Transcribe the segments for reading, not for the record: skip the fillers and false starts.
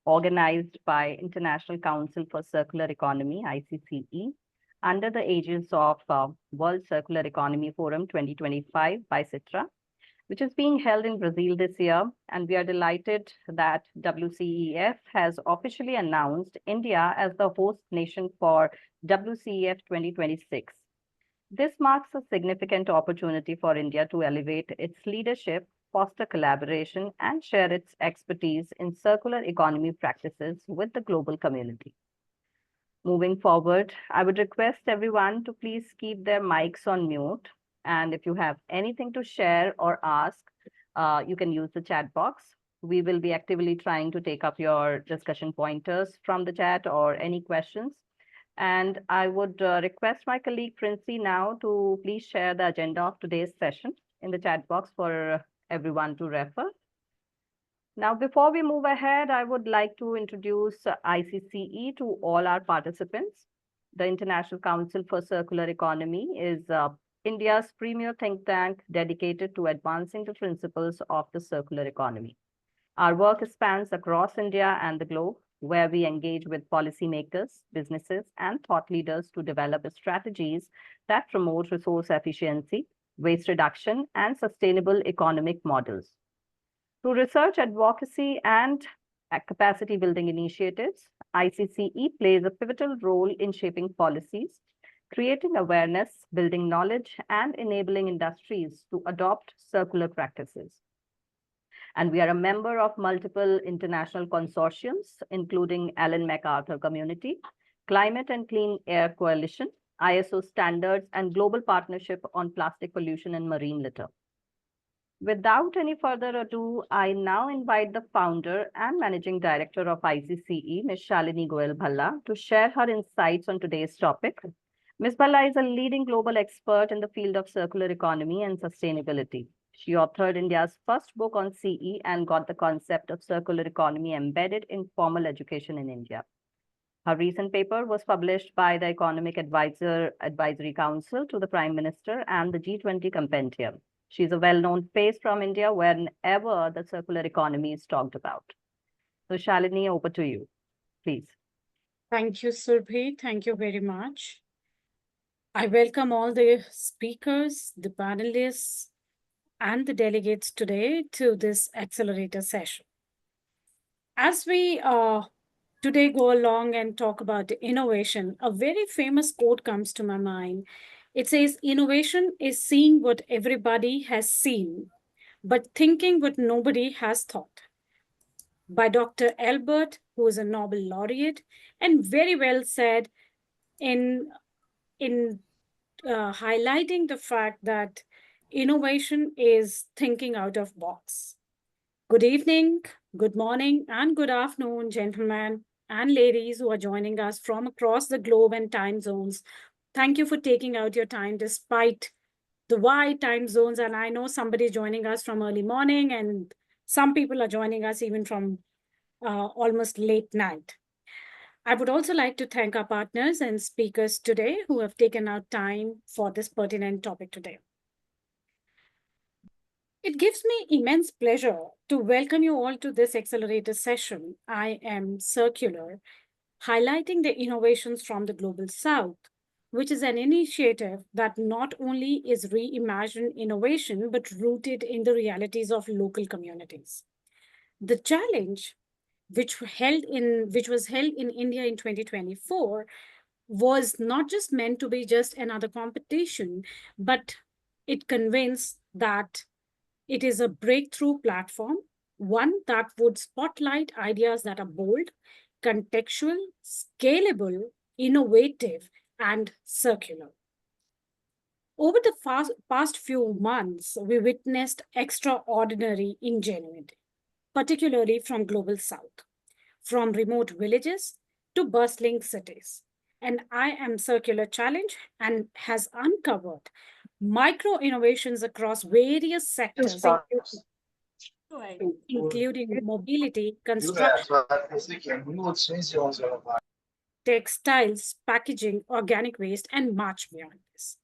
organized by International Council for Circular Economy, ICCE, under the aegis of World Circular Economy Forum 2025 by Sitra, which is being held in Brazil this year. And we are delighted that WCEF has officially announced India as the host nation for WCEF 2026. This marks a significant opportunity for India to elevate its leadership, foster collaboration, and share its expertise in circular economy practices with the global community. Moving forward, I would request everyone to please keep their mics on mute. And if you have anything to share or ask, you can use the chat box. We will be actively trying to take up your discussion pointers from the chat or any questions. And I would request my colleague Princey now to please share the agenda of today's session in the chat box for everyone to refer. Now, before we move ahead, I would like to introduce ICCE to all our participants. The International Council for Circular Economy is India's premier think tank dedicated to advancing the principles of the circular economy. Our work spans across India and the globe, where we engage with policymakers, businesses, and thought leaders to develop strategies that promote resource efficiency, waste reduction, and sustainable economic models. Through research, advocacy, and capacity building initiatives, ICCE plays a pivotal role in shaping policies, creating awareness, building knowledge, and enabling industries to adopt circular practices. And we are a member of multiple international consortiums, including Ellen MacArthur Community, Climate and Clean Air Coalition, ISO Standards, and Global Partnership on Plastic Pollution and Marine Litter. Without any further ado, I now invite the founder and managing director of ICCE, Ms. Shalini Goel Bhalla, to share her insights on today's topic. Ms. Bhalla is a leading global expert in the field of circular economy and sustainability. She authored India's first book on CE and got the concept of circular economy embedded in formal education in India. Her recent paper was published by the Economic Advisory Council to the Prime Minister and the G20 Compendium. She's a well-known face from India whenever the circular economy is talked about. So Shalini, over to you, please. Thank you, Surbhi. Thank you very much. I welcome all the speakers, the panelists, and the delegates today to this accelerator session. As we today go along and talk about innovation, a very famous quote comes to my mind. It says, innovation is seeing what everybody has seen, but thinking what nobody has thought. By Dr. Albert, who is a Nobel laureate, and very well said in highlighting the fact that innovation is thinking out of box. Good evening, good morning, and good afternoon, gentlemen and ladies who are joining us from across the globe and time zones. Thank you for taking out your time despite the wide time zones. And I know somebody's joining us from early morning and some people are joining us even from almost late night. I would also like to thank our partners and speakers today who have taken out time for this pertinent topic today. It gives me immense pleasure to welcome you all to this accelerator session. I am Circular, highlighting the innovations from the Global South, which is an initiative that not only is reimagined innovation, but rooted in the realities of local communities. The challenge, which was held in India in 2024, was not just meant to be just another competition, but it convinced that it is a breakthrough platform, one that would spotlight ideas that are bold, contextual, scalable, innovative, and circular. Over the past few months, we witnessed extraordinary ingenuity, particularly from Global South, from remote villages to bustling cities. And I Am Circular Challenge and has uncovered micro innovations across various sectors, including mobility, construction, textiles, packaging, organic waste, and much beyond this.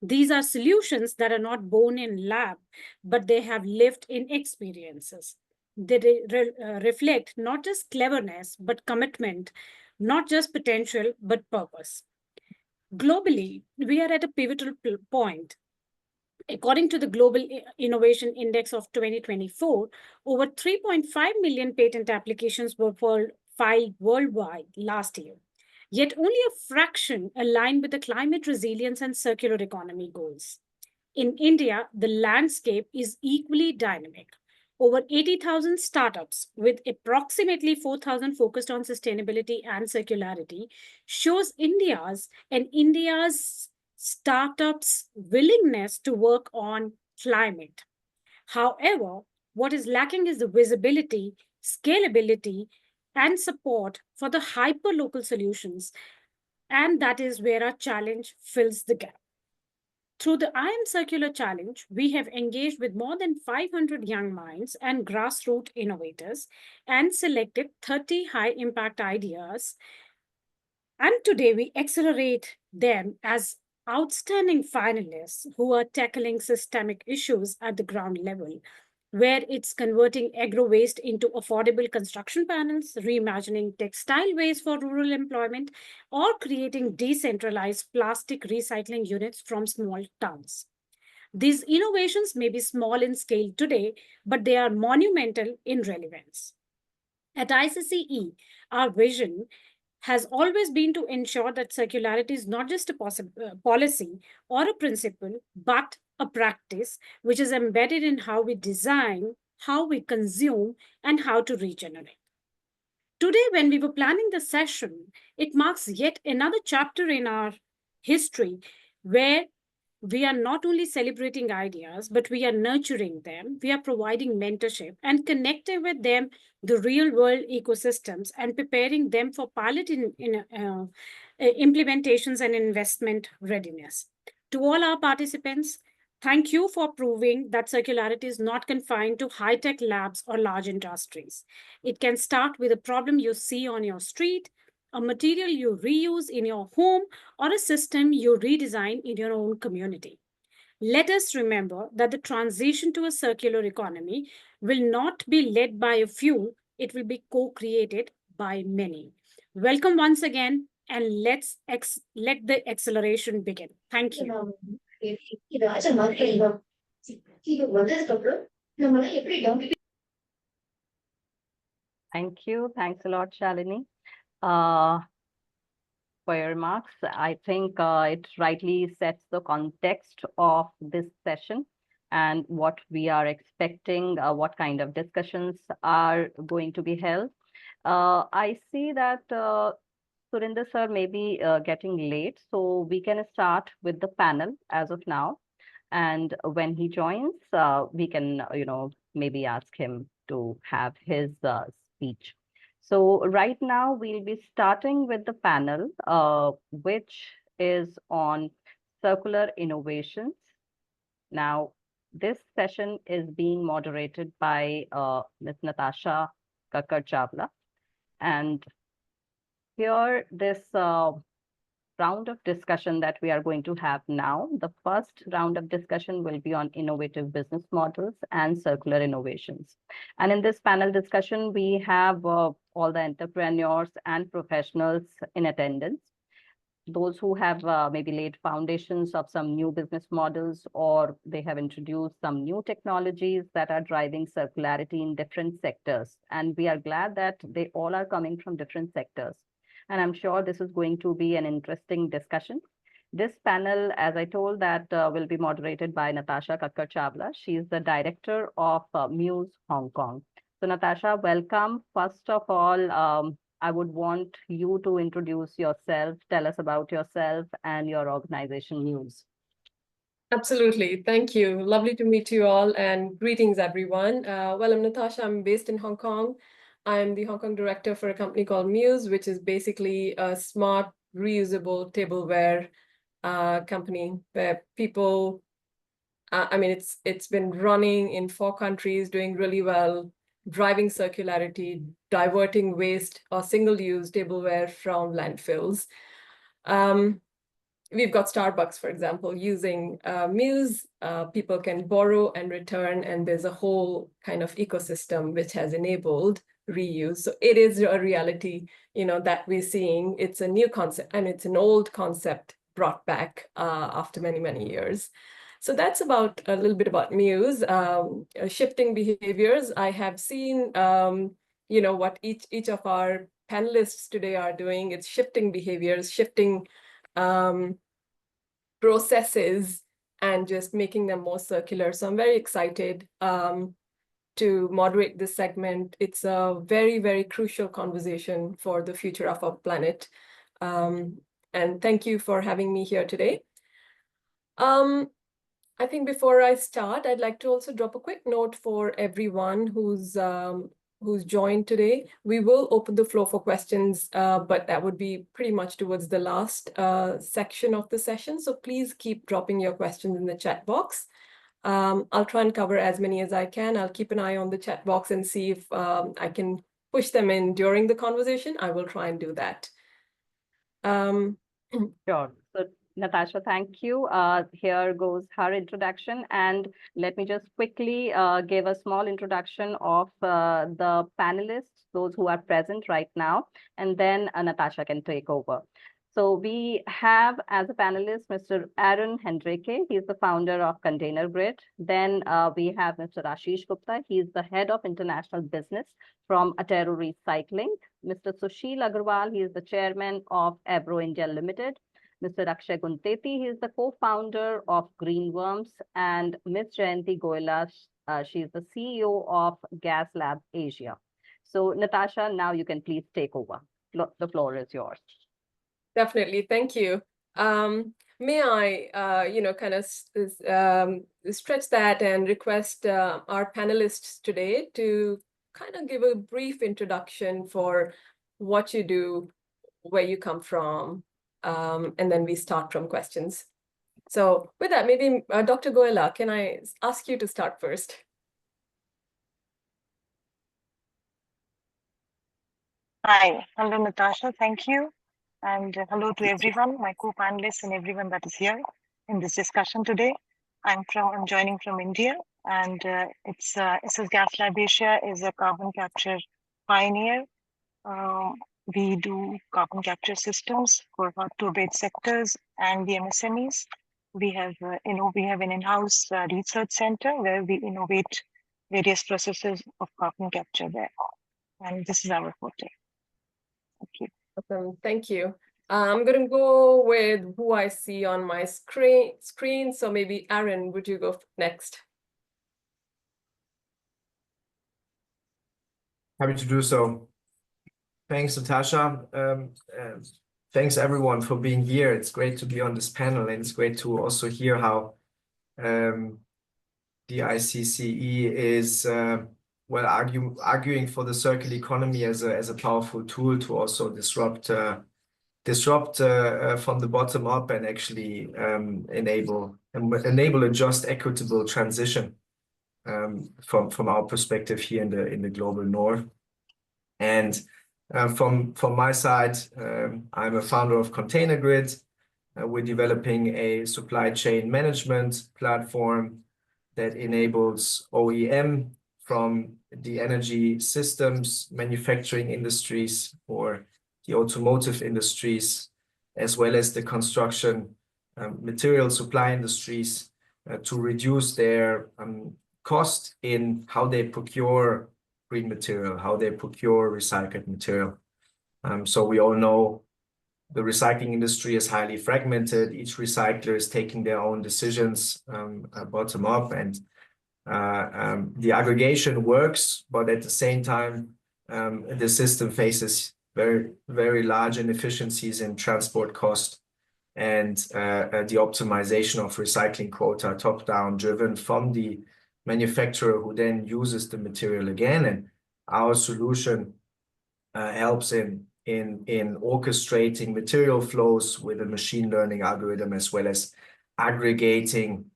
These are solutions that are not born in lab, but they have lived in experiences. They reflect not just cleverness, but commitment, not just potential, but purpose. Globally, we are at a pivotal point. According to the Global Innovation Index of 2024, over 3.5 million patent applications were filed worldwide last year. Yet only a fraction aligned with the climate resilience and circular economy goals. In India, the landscape is equally dynamic. Over 80,000 startups, with approximately 4,000 focused on sustainability and circularity, shows India's startups' willingness to work on climate. However, what is lacking is the visibility, scalability, and support for the hyper-local solutions. And that is where our challenge fills the gap. Through the I Am Circular Challenge, we have engaged with more than 500 young minds and grassroots innovators and selected 30 high-impact ideas. And today we accelerate them as outstanding finalists who are tackling systemic issues at the ground level, where it's converting agro waste into affordable construction panels, reimagining textile waste for rural employment, or creating decentralized plastic recycling units from small towns. These innovations may be small in scale today, but they are monumental in relevance. At ICCE, our vision has always been to ensure that circularity is not just a policy or a principle, but a practice which is embedded in how we design, how we consume, and how to regenerate. Today, when we were planning the session, it marks yet another chapter in our history where we are not only celebrating ideas, but we are nurturing them. We are providing mentorship and connecting with them the real world ecosystems and preparing them for pilot implementations and investment readiness. To all our participants, thank you for proving that circularity is not confined to high-tech labs or large industries. It can start with a problem you see on your street, a material you reuse in your home, or a system you redesign in your own community. Let us remember that the transition to a circular economy will not be led by a few, it will be co-created by many. Welcome once again, and let the acceleration begin. Thank you. Thank you. Thanks a lot, Shalini, uh, for your remarks. I think it rightly sets the context of this session and what we are expecting, what kind of discussions are going to be held. I see that Surinder sir may be getting late, so we can start with the panel as of now. And when he joins, we can, maybe ask him to have his speech. So right now we'll be starting with the panel, which is on circular innovations. Now, this session is being moderated by Ms. Natasha Kakkar-Chawla. And here, this round of discussion that we are going to have now, the first round of discussion will be on innovative business models and circular innovations. And in this panel discussion, we have all the entrepreneurs and professionals in attendance. Those who have maybe laid foundations of some new business models, or they have introduced some new technologies that are driving circularity in different sectors. And we are glad that they all are coming from different sectors. And I'm sure this is going to be an interesting discussion. This panel, as I told, that will be moderated by Natasha Kakkar-Chawla. She is the director of Muse Hong Kong. So Natasha, welcome. First of all, I would want you to introduce yourself, tell us about yourself and your organization, Muse. Absolutely. Thank you. Lovely to meet you all, and greetings, everyone. Well, I'm Natasha. I'm based in Hong Kong. I'm the Hong Kong director for a company called Muse, which is basically a smart, reusable tableware company where people, it's been running in 4 countries, doing really well, driving circularity, diverting waste or single-use tableware from landfills. we've got Starbucks, for example, using Muse. People can borrow and return, and there's a whole kind of ecosystem which has enabled reuse. So it is a reality, that we're seeing. It's a new concept, and it's an old concept brought back after many, many years. So that's about a little bit about Muse. Shifting behaviors. I have seen, what each of our panelists today are doing. It's shifting behaviors, shifting processes, and just making them more circular. So I'm very excited to moderate this segment. It's a very, very crucial conversation for the future of our planet. And thank you for having me here today. I think before I start, I'd like to also drop a quick note for everyone who's joined today. We will open the floor for questions, but that would be pretty much towards the last section of the session. So please keep dropping your questions in the chat box. I'll try and cover as many as I can. I'll keep an eye on the chat box and see if I can push them in during the conversation. I will try and do that. Sure. So Natasha, thank you. Here goes her introduction. And let me just quickly give a small introduction of the panelists, those who are present right now, and then Natasha can take over. So we have as a panelist, Mr. Aaron Hendricke. He's the founder of Container Grid. Then we have Mr. Ashish Gupta. He's the head of international business from Atero Recycling. Mr. Sushil Agarwal, he is the chairman of Abro India Limited. Mr. Akshay Gunteti, he is the co-founder of Greenworms. And Ms. Jayanti Goyla, she is the CEO of Gas Lab Asia. So Natasha, now you can please take over. The floor is yours. Definitely, thank you. May I, kind of stretch that and request our panelists today to kind of give a brief introduction for what you do, where you come from, and then we start from questions. So with that, maybe Dr. Goyla, can I ask you to start first? Hi, hello Natasha, thank you. And hello to everyone, my co-panelists and everyone that is here in this discussion today. I'm joining from India, and SS Gas Lab Asia is a carbon capture pioneer. We do carbon capture systems for hard-to-abate sectors and the MSMEs. We have an in-house research center where we innovate various processes of carbon capture there. And this is our forte. Thank you. Awesome. Thank you. I'm going to go with who I see on my screen. So maybe Aaron, would you go next? Happy to do so. Thanks, Natasha. Thanks everyone for being here. It's great to be on this panel, and it's great to also hear how the ICCE is arguing for the circular economy as a powerful tool to also disrupt from the bottom up and actually enable a just, equitable transition from our perspective here in the global north. And from my side, I'm a founder of Container Grid. We're developing a supply chain management platform that enables OEM from the energy systems manufacturing industries or the automotive industries, as well as the construction material supply industries, to reduce their cost in how they procure green material, how they procure recycled material. So we all know the recycling industry is highly fragmented. Each recycler is taking their own decisions bottom up, and the aggregation works, but at the same time, the system faces very, very large inefficiencies in transport cost and the optimization of recycling quota top-down, driven from the manufacturer who then uses the material again. And our solution helps in orchestrating material flows with a machine learning algorithm, as well as aggregating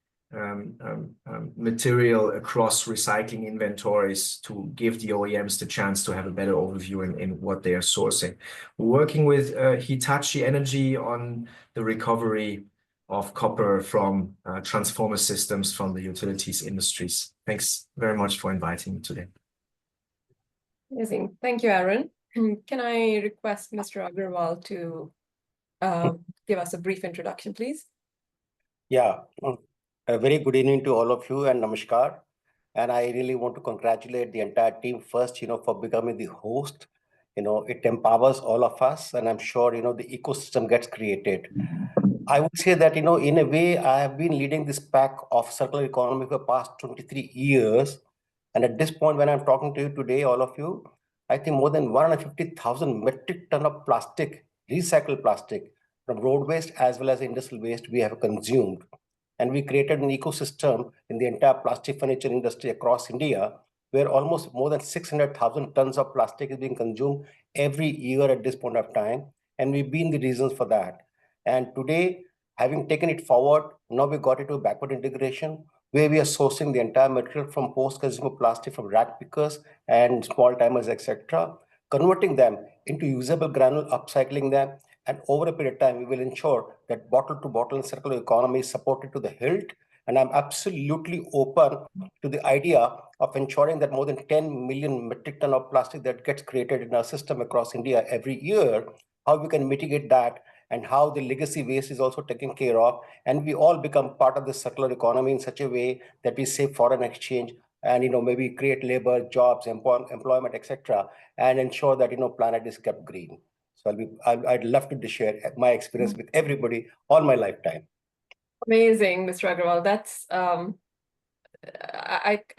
material across recycling inventories to give the OEMs the chance to have a better overview in what they are sourcing. We're working with Hitachi Energy on the recovery of copper from transformer systems from the utilities industries. Thanks very much for inviting me today. Amazing. Thank you, Aaron. Can I request Mr. Agarwal to give us a brief introduction, please? Yeah, a very good evening to all of you and namaskar. And I really want to congratulate the entire team first, for becoming the host. It empowers all of us, and I'm sure, the ecosystem gets created. I would say that, in a way, I have been leading this pack of circular economy for the past 23 years. And at this point, when I'm talking to you today, all of you, I think more than 150,000 metric ton of plastic, recycled plastic, from road waste as well as industrial waste we have consumed. And we created an ecosystem in the entire plastic furniture industry across India, where almost more than 600,000 tons of plastic is being consumed every year at this point of time. And we've been the reasons for that. And today, having taken it forward, now we got into backward integration, where we are sourcing the entire material from post-consumer plastic from rag pickers and small timers, etc., converting them into usable granule, upcycling them, and over a period of time, we will ensure that bottle-to-bottle circular economy is supported to the hilt. And I'm absolutely open to the idea of ensuring that more than 10 million metric ton of plastic that gets created in our system across India every year, how we can mitigate that and how the legacy waste is also taken care of. And we all become part of the circular economy in such a way that we save foreign exchange and, maybe create labor, jobs, employment, etc., and ensure that, planet is kept green. So I'd love to share my experience with everybody all my lifetime. Amazing, Mr. Agarwal. That's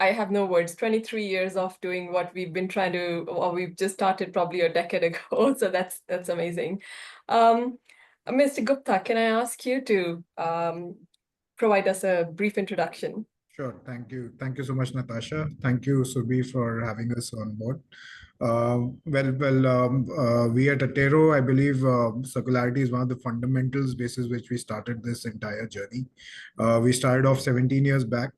I have no words. 23 years of doing what we've been trying to, or we've just started probably a decade ago. So that's amazing. Mr. Gupta, can I ask you to provide us a brief introduction? Sure. Thank you. Thank you so much, Natasha. Thank you, Subi, for having us on board. We at Attero, I believe circularity is one of the fundamentals basis which we started this entire journey. We started off 17 years back.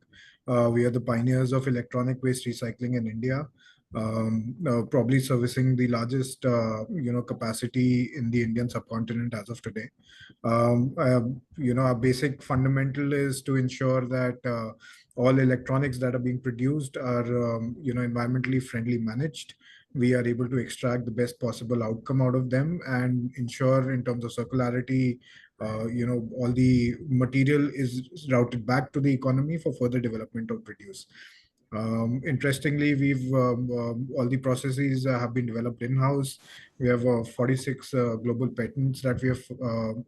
We are the pioneers of electronic waste recycling in India, probably servicing the largest, capacity in the Indian subcontinent as of today. Our basic fundamental is to ensure that all electronics that are being produced are, environmentally friendly managed. We are able to extract the best possible outcome out of them and ensure in terms of circularity, all the material is routed back to the economy for further development of produce. Interestingly, we've all the processes have been developed in-house. We have 46 global patents that we have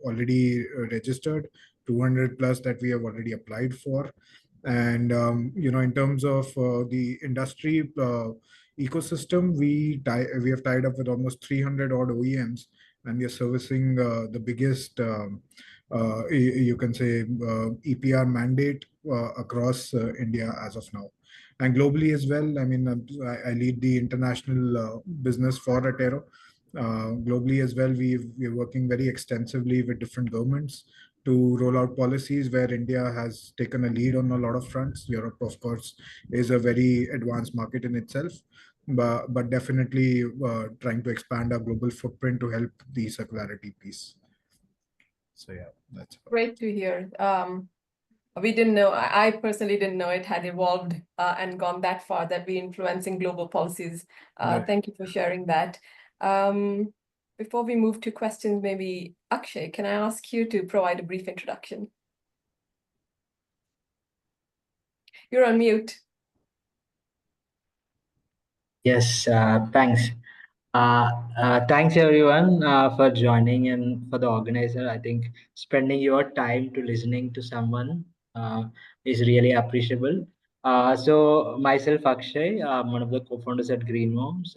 already registered, 200 plus that we have already applied for. And, in terms of the industry ecosystem, we have tied up with almost 300 odd OEMs, and we are servicing the biggest, you can say, EPR mandate across India as of now. And globally as well, I mean, I lead the international business for Attero. Globally as well, we're working very extensively with different governments to roll out policies where India has taken a lead on a lot of fronts. Europe, of course, is a very advanced market in itself, but definitely trying to expand our global footprint to help the circularity piece. So yeah, that's great to hear. We didn't know, I personally didn't know it had evolved and gone that far, that we're influencing global policies. Right. Thank you for sharing that. Before we move to questions, maybe Akshay, can I ask you to provide a brief introduction? You're on mute. Yes, thanks. Thanks everyone for joining, and for the organizer. I think spending your time to listening to someone is really appreciable. So myself, Akshay, I'm one of the co-founders at Green Moms.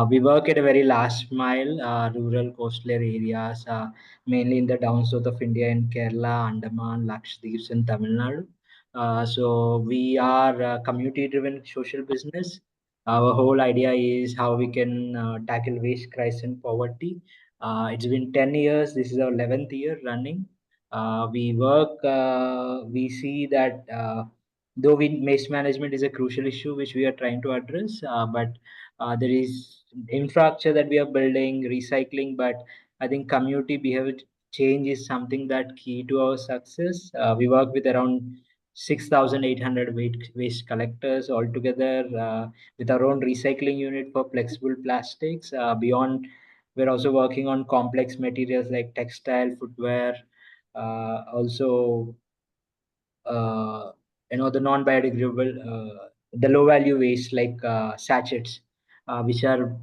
We work at a very last mile, rural coastal areas, mainly in the down south of India in Kerala, Andaman, Lakshadweep, and Tamil Nadu. So we are a community-driven social business. Our whole idea is how we can tackle waste crisis and poverty. It's been 10 years. This is our 11th year running. We see that though waste management is a crucial issue which we are trying to address, but there is infrastructure that we are building, recycling, but I think community behavior change is something that key to our success. We work with around 6,800 waste collectors altogether, with our own recycling unit for flexible plastics. Beyond, we're also working on complex materials like textile, footwear, also the non-biodegradable, the low value waste like sachets, which are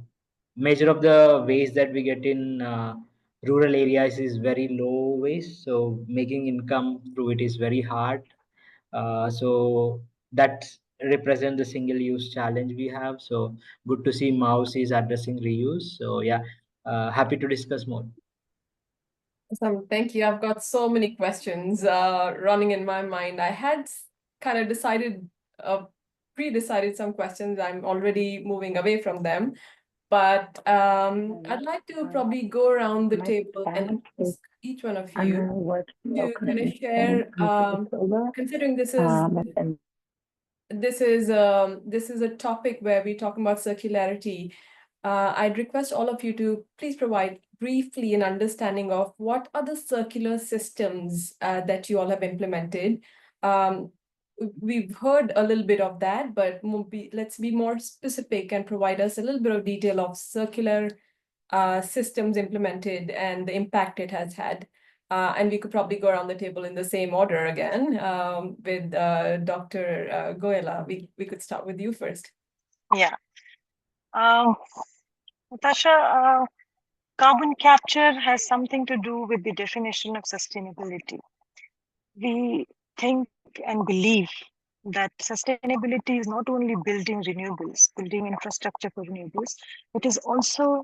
major of the waste that we get in rural areas is very low waste, so making income through it is very hard. So that represent the single use challenge we have. So good to see Mouse is addressing reuse. So yeah, happy to discuss more. Awesome. Thank you. I've got so many questions running in my mind. I had kind of pre-decided some questions. I'm already moving away from them. But I'd like to probably go around the table and ask each one of you to kind of share, considering this is a topic where we're talking about circularity. I'd request all of you to please provide briefly an understanding of what are the circular systems that you all have implemented. We've heard a little bit of that, but let's be more specific and provide us a little bit of detail of circular systems implemented and the impact it has had. And we could probably go around the table in the same order again with Dr. Goela. We could start with you first. Yeah. Natasha, carbon capture has something to do with the definition of sustainability. We think and believe that sustainability is not only building renewables, building infrastructure for renewables, it is also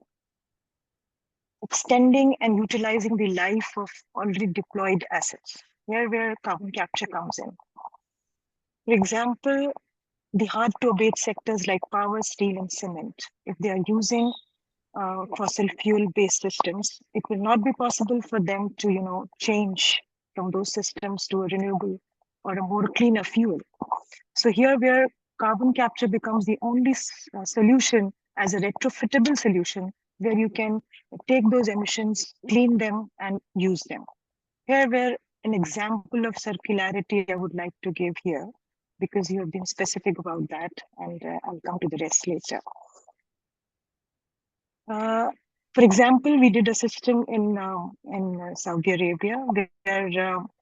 extending and utilizing the life of already deployed assets, where carbon capture comes in. For example, the hard-to-abate sectors like power, steel, and cement, if they are using fossil fuel-based systems, it will not be possible for them to, change from those systems to a renewable or a more cleaner fuel. So here, where carbon capture becomes the only solution as a retrofittable solution, where you can take those emissions, clean them, and use them. Here, where an example of circularity I would like to give here, because you have been specific about that, and I'll come to the rest later. For example, we did a system in Saudi Arabia where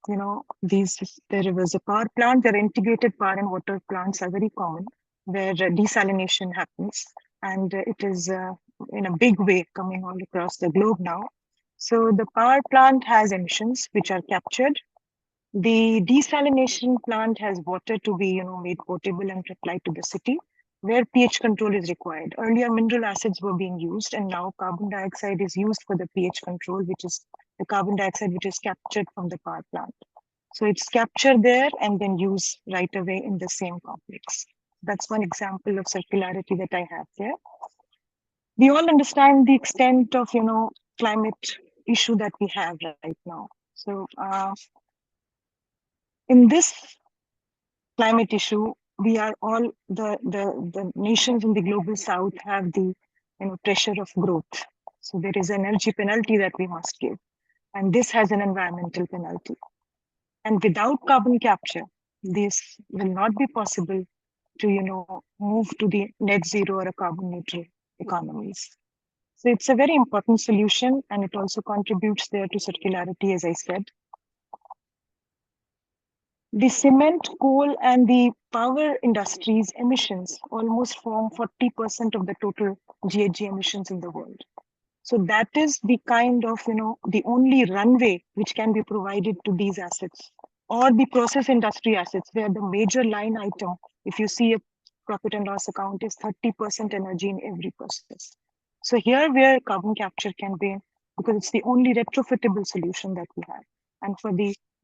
there was a power plant. Where integrated power and water plants are very common, where desalination happens, and it is in a big way coming all across the globe now. So the power plant has emissions which are captured. The desalination plant has water to be made potable and supplied to the city, where pH control is required. Earlier, mineral acids were being used, and now carbon dioxide is used for the pH control, which is the carbon dioxide which is captured from the power plant. So it's captured there and then used right away in the same complex. That's one example of circularity that I have there. We all understand the extent of climate issue that we have right now. So in this climate issue, we are all the nations in the global south have the pressure of growth. So there is an energy penalty that we must give, and this has an environmental penalty. And without carbon capture, this will not be possible to move to the net zero or a carbon neutral economies. So it's a very important solution, and it also contributes there to circularity, as I said. The cement, coal, and the power industries emissions almost form 40% of the total GHG emissions in the world. So that is the kind of, the only runway which can be provided to these assets, or the process industry assets, where the major line item, if you see a profit and loss account, is 30% energy in every process. So here where carbon capture can be, because it's the only retrofittable solution that we have. And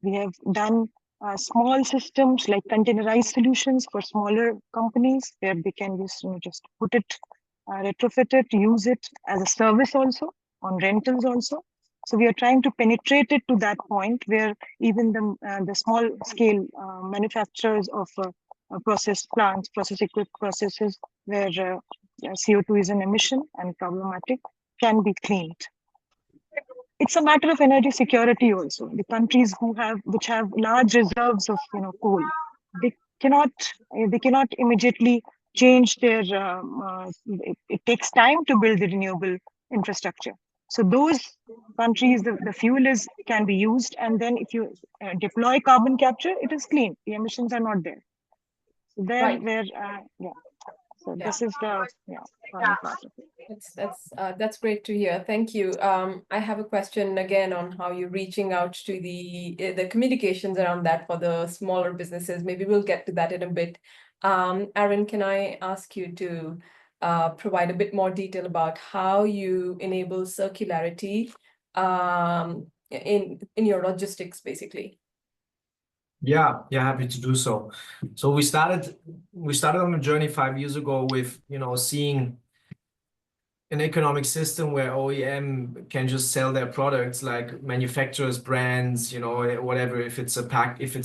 we have done small systems like containerized solutions for smaller companies, where they can just put it, retrofit it, use it as a service also, on rentals also. So we are trying to penetrate it to that point where even the small scale manufacturers of process plants, process equipped processes where CO2 is an emission and problematic can be cleaned. It's a matter of energy security also. The countries which have large reserves of coal, they cannot immediately change their. It takes time to build the renewable infrastructure. So those countries, the fuel can be used, and then if you deploy carbon capture, it is clean. The emissions are not there. So there, Right. where yeah. So this is the final part of it. That's great to hear. Thank you. I have a question again on how you're reaching out to the communications around that for the smaller businesses. Maybe we'll get to that in a bit. Aaron, can I ask you to provide a bit more detail about how you enable circularity in your logistics, basically? Yeah, happy to do so. So we started on a journey 5 years ago with, seeing an economic system where OEM can just sell their products, like manufacturers, brands, whatever, if it's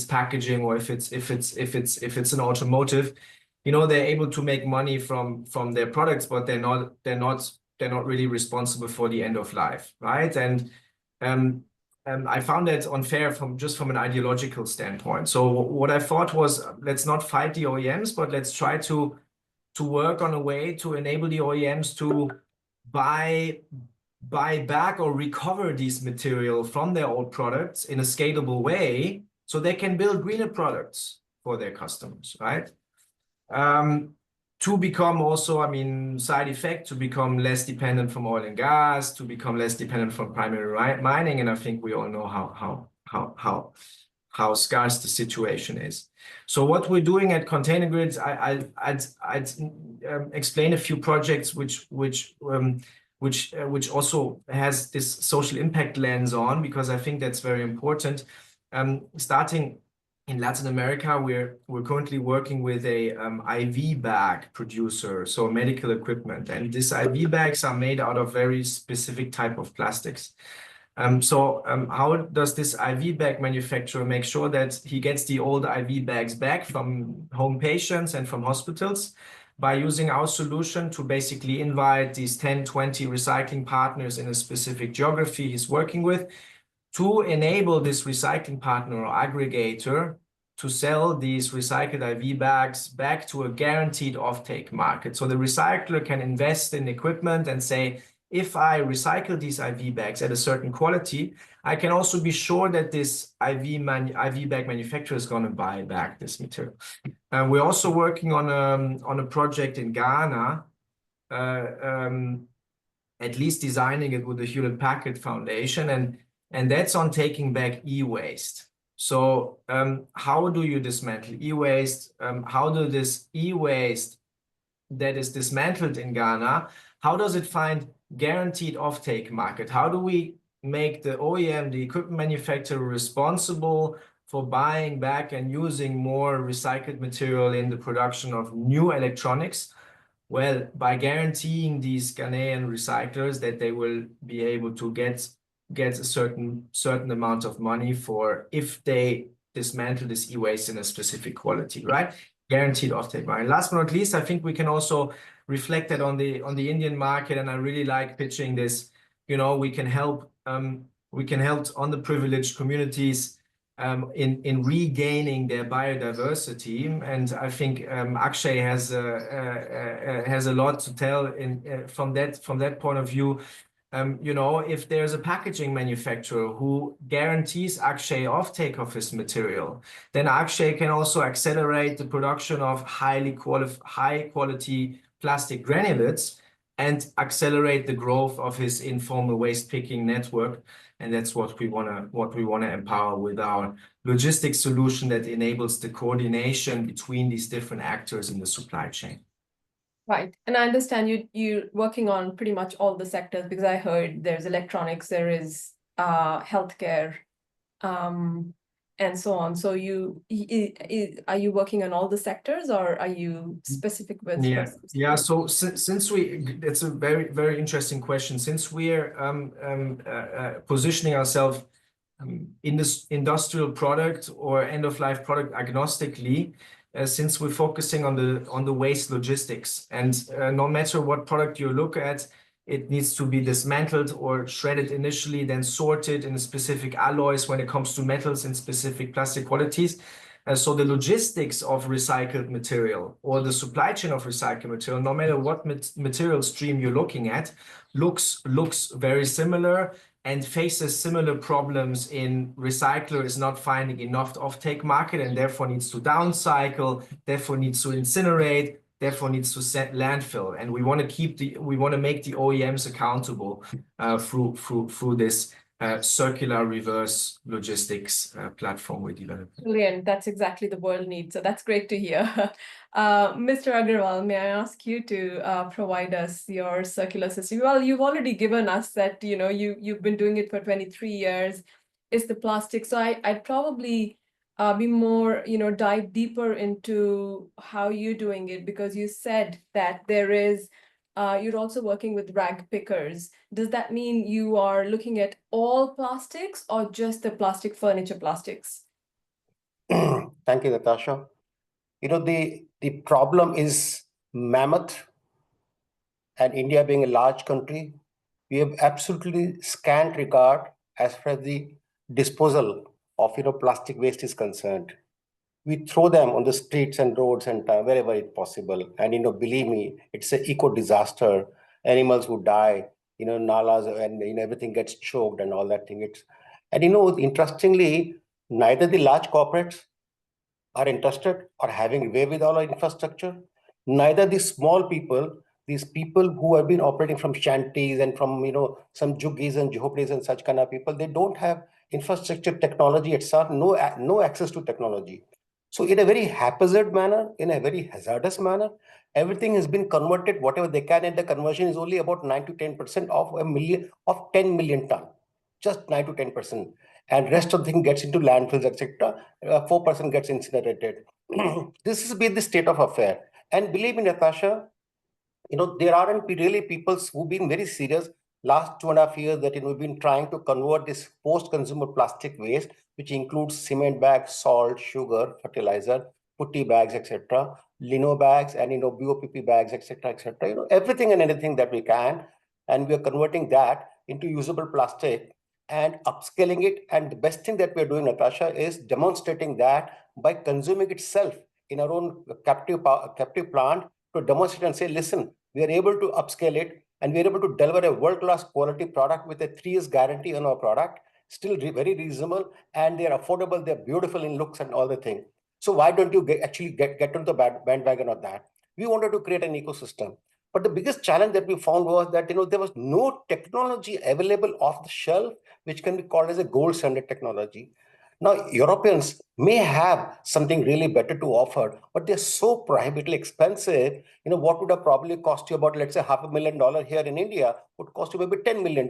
packaging or if it's an automotive, they're able to make money from their products, but they're not really responsible for the end of life, right? And I found that unfair from an ideological standpoint. So what I thought was, let's not fight the OEMs, but let's try to work on a way to enable the OEMs to buy back or recover these material from their old products in a scalable way, so they can build greener products for their customers, right? To become also, side effect, to become less dependent from oil and gas, to become less dependent from primary mining. And I think we all know how scarce the situation is. So what we're doing at Container Grids, I'd explain a few projects which also has this social impact lens on, because I think that's very important. Starting in Latin America, we're currently working with a IV bag producer, so medical equipment, and these IV bags are made out of very specific type of plastics. How does this IV bag manufacturer make sure that he gets the old IV bags back from home patients and from hospitals? By using our solution to basically invite these 10, 20 recycling partners in a specific geography he's working with, to enable this recycling partner or aggregator to sell these recycled IV bags back to a guaranteed offtake market. So the recycler can invest in equipment and say, if I recycle these IV bags at a certain quality, I can also be sure that this IV bag manufacturer is going to buy back this material. We're also working on a project in Ghana, at least designing it with the Hewlett Packard Foundation, and that's on taking back e-waste. So how do you dismantle e-waste? How do this e-waste that is dismantled in Ghana, how does it find guaranteed offtake market? How do we make the OEM, the equipment manufacturer, responsible for buying back and using more recycled material in the production of new electronics? Well, by guaranteeing these Ghanaian recyclers that they will be able to get a certain amount of money for if they dismantle this e-waste in a specific quality, right? Guaranteed offtake market. Last but not least, I think we can also reflect that on the Indian market, and I really like pitching this. We can help underprivileged communities in regaining their biodiversity, and I think Akshay has a lot to tell from that point of view. If there's a packaging manufacturer who guarantees Akshay offtake of his material, then Akshay can also accelerate the production of high quality plastic granulates and accelerate the growth of his informal waste picking network. And that's what we want to empower with our logistics solution that enables the coordination between these different actors in the supply chain. Right. And I understand you're working on pretty much all the sectors, because I heard there's electronics, there is healthcare. and so on. So are you working on all the sectors, or are you specific with? Yeah. So since it's a very, very interesting question. Since we're positioning ourselves in this industrial product or end-of-life product agnostically, since we're focusing on the waste logistics, and no matter what product you look at, it needs to be dismantled or shredded initially, then sorted in specific alloys when it comes to metals and specific plastic qualities. So the logistics of recycled material or the supply chain of recycled material, no matter what material stream you're looking at, looks very similar and faces similar problems in recycler is not finding enough offtake market and therefore needs to downcycle, therefore needs to incinerate, therefore needs to set landfill. And we want to make the OEMs accountable through this circular reverse logistics platform we developed. Brilliant. That's exactly the world needs. So that's great to hear. Mr. Agarwal, may I ask you to provide us your circular system? Well, you've already given us that, you've been doing it for 23 years. It's the plastic. So I'd probably be more, dive deeper into how you're doing it, because you said that there is you're also working with rag pickers. Does that mean you are looking at all plastics or just the plastic furniture plastics? Thank you, Natasha. The problem is mammoth, and India being a large country, we have absolutely scant regard as far as the disposal of plastic waste is concerned. We throw them on the streets and roads and wherever it's possible. And believe me, it's an eco disaster. Animals would die, nalas, and everything gets choked and all that thing. Interestingly, neither the large corporates are interested or having wherewithal or infrastructure, neither the small people, these people who have been operating from shanties and from some juggies and jhopris and such kind of people, they don't have infrastructure, technology itself, no access to technology. So in a very haphazard manner, in a very hazardous manner, everything has been converted, whatever they can, and the conversion is only about 9 to 10% of 10 million ton, just 9 to 10%. And rest of the thing gets into landfills, etc. 4% gets incinerated. This has been the state of affair. And believe me, Natasha, there aren't really people who've been very serious last 2.5 years that we've been trying to convert this post-consumer plastic waste, which includes cement bags, salt, sugar, fertilizer, putty bags, etc., lino bags, and BOPP bags, etc., everything and anything that we can, and we are converting that into usable plastic and upscaling it. And the best thing that we are doing, Natasha, is demonstrating that by consuming itself in our own captive plant, to demonstrate and say, listen, we are able to upscale it and we are able to deliver a world-class quality product with a 3 years guarantee on our product, still very reasonable, and they're affordable, they're beautiful in looks and all the things. So why don't you actually get on the bandwagon of that? We wanted to create an ecosystem. But the biggest challenge that we found was that there was no technology available off the shelf, which can be called as a gold standard technology. Now, Europeans may have something really better to offer, but they're so prohibitively expensive. What would have probably cost you about, let's say, $500,000 here in India would cost you maybe $10 million,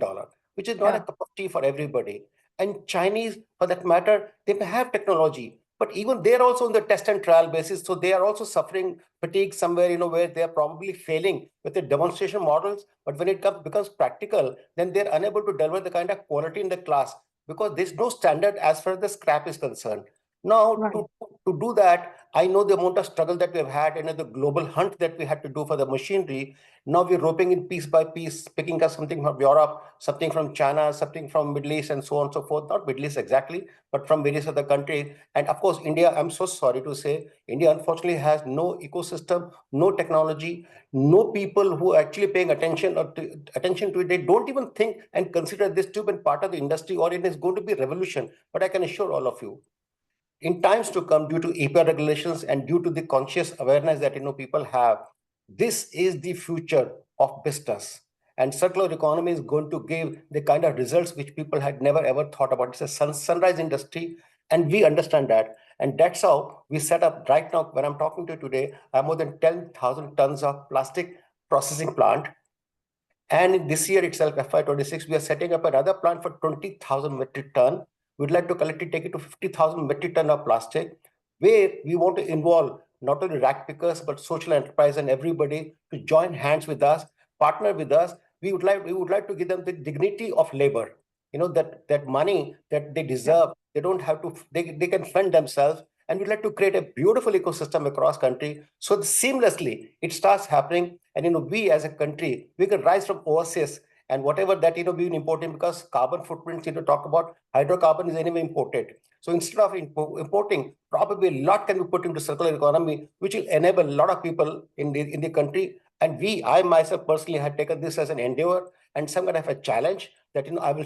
which is not a cup of tea for everybody. And Chinese, for that matter, they may have technology, but even they're also on the test and trial basis. So they are also suffering fatigue somewhere, where they're probably failing with the demonstration models. But when it becomes practical, then they're unable to deliver the kind of quality in the class, because there's no standard as far as the scrap is concerned. Now, to do that, I know the amount of struggle that we've had and the global hunt that we had to do for the machinery. Now we're roping in piece by piece, picking up something from Europe, something from China, something from Middle East, and so on and so forth. Not Middle East exactly, but from various other countries. And of course, India, I'm so sorry to say, India unfortunately has no ecosystem, no technology, no people who are actually paying attention to it. They don't even think and consider this to be part of the industry, or it is going to be a revolution. But I can assure all of you, in times to come, due to EPA regulations and due to the conscious awareness that people have, this is the future of business. And circular economy is going to give the kind of results which people had never ever thought about. It's a sunrise industry, and we understand that. And that's how we set up right now. When I'm talking to you today, I have more than 10,000 tons of plastic processing plant. And this year itself, FY26, we are setting up another plant for 20,000 metric ton, we'd like to collectively take it to 50,000 metric ton of plastic, where we want to involve not only rack pickers, but social enterprise and everybody to join hands with us, partner with us. We would like to give them the dignity of labor. That money that they deserve, they don't have to, they can fund themselves. And we'd like to create a beautiful ecosystem across country. So seamlessly it starts happening. And we as a country, we can rise from oasis and whatever that being imported, because carbon footprints, talk about hydrocarbon is anyway imported. So instead of importing, probably a lot can be put into circular economy, which will enable a lot of people in the country. And I myself personally had taken this as an endeavor and some kind of a challenge that I will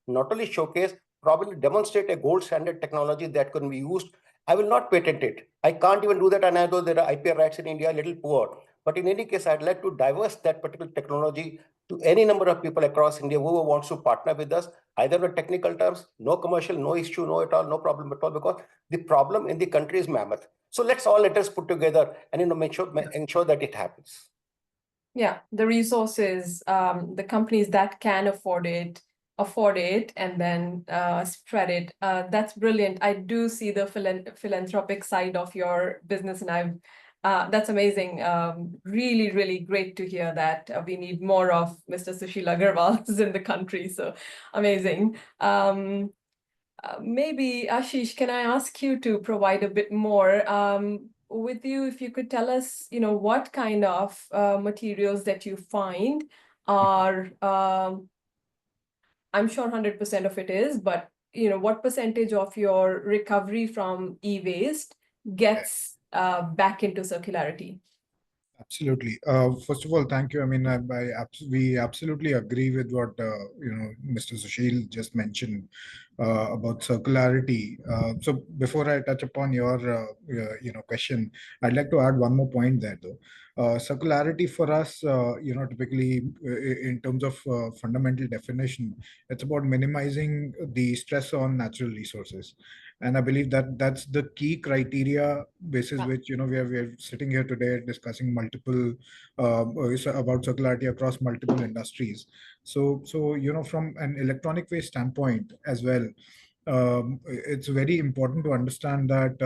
not only showcase, probably demonstrate a gold standard technology that can be used. I will not patent it. I can't even do that, and I know there are IP rights in India a little poor. But in any case, I'd like to diverse that particular technology to any number of people across India who wants to partner with us, either in technical terms, no commercial, no issue, no at all, no problem at all, because the problem in the country is mammoth. So let us put together and ensure that it happens. Yeah, the resources, the companies that can afford it and then spread it. That's brilliant. I do see the philanthropic side of your business, and that's amazing. Really, really great to hear that we need more of Mr. Sushil Agarwals in the country. So amazing. Maybe Ashish, can I ask you to provide a bit more with you, if you could tell us, what kind of materials that you find are, I'm sure 100% of it is, but what percentage of your recovery from e-waste gets back into circularity? Absolutely. First of all, thank you. I mean, we absolutely agree with what Mr. Sushil just mentioned about circularity. So before I touch upon your question, I'd like to add one more point there, though. Circularity for us, typically in terms of fundamental definition, it's about minimizing the stress on natural resources. And I believe that that's the key criteria basis which we are sitting here today discussing multiple about circularity across multiple industries. So from an electronic waste standpoint as well, it's very important to understand that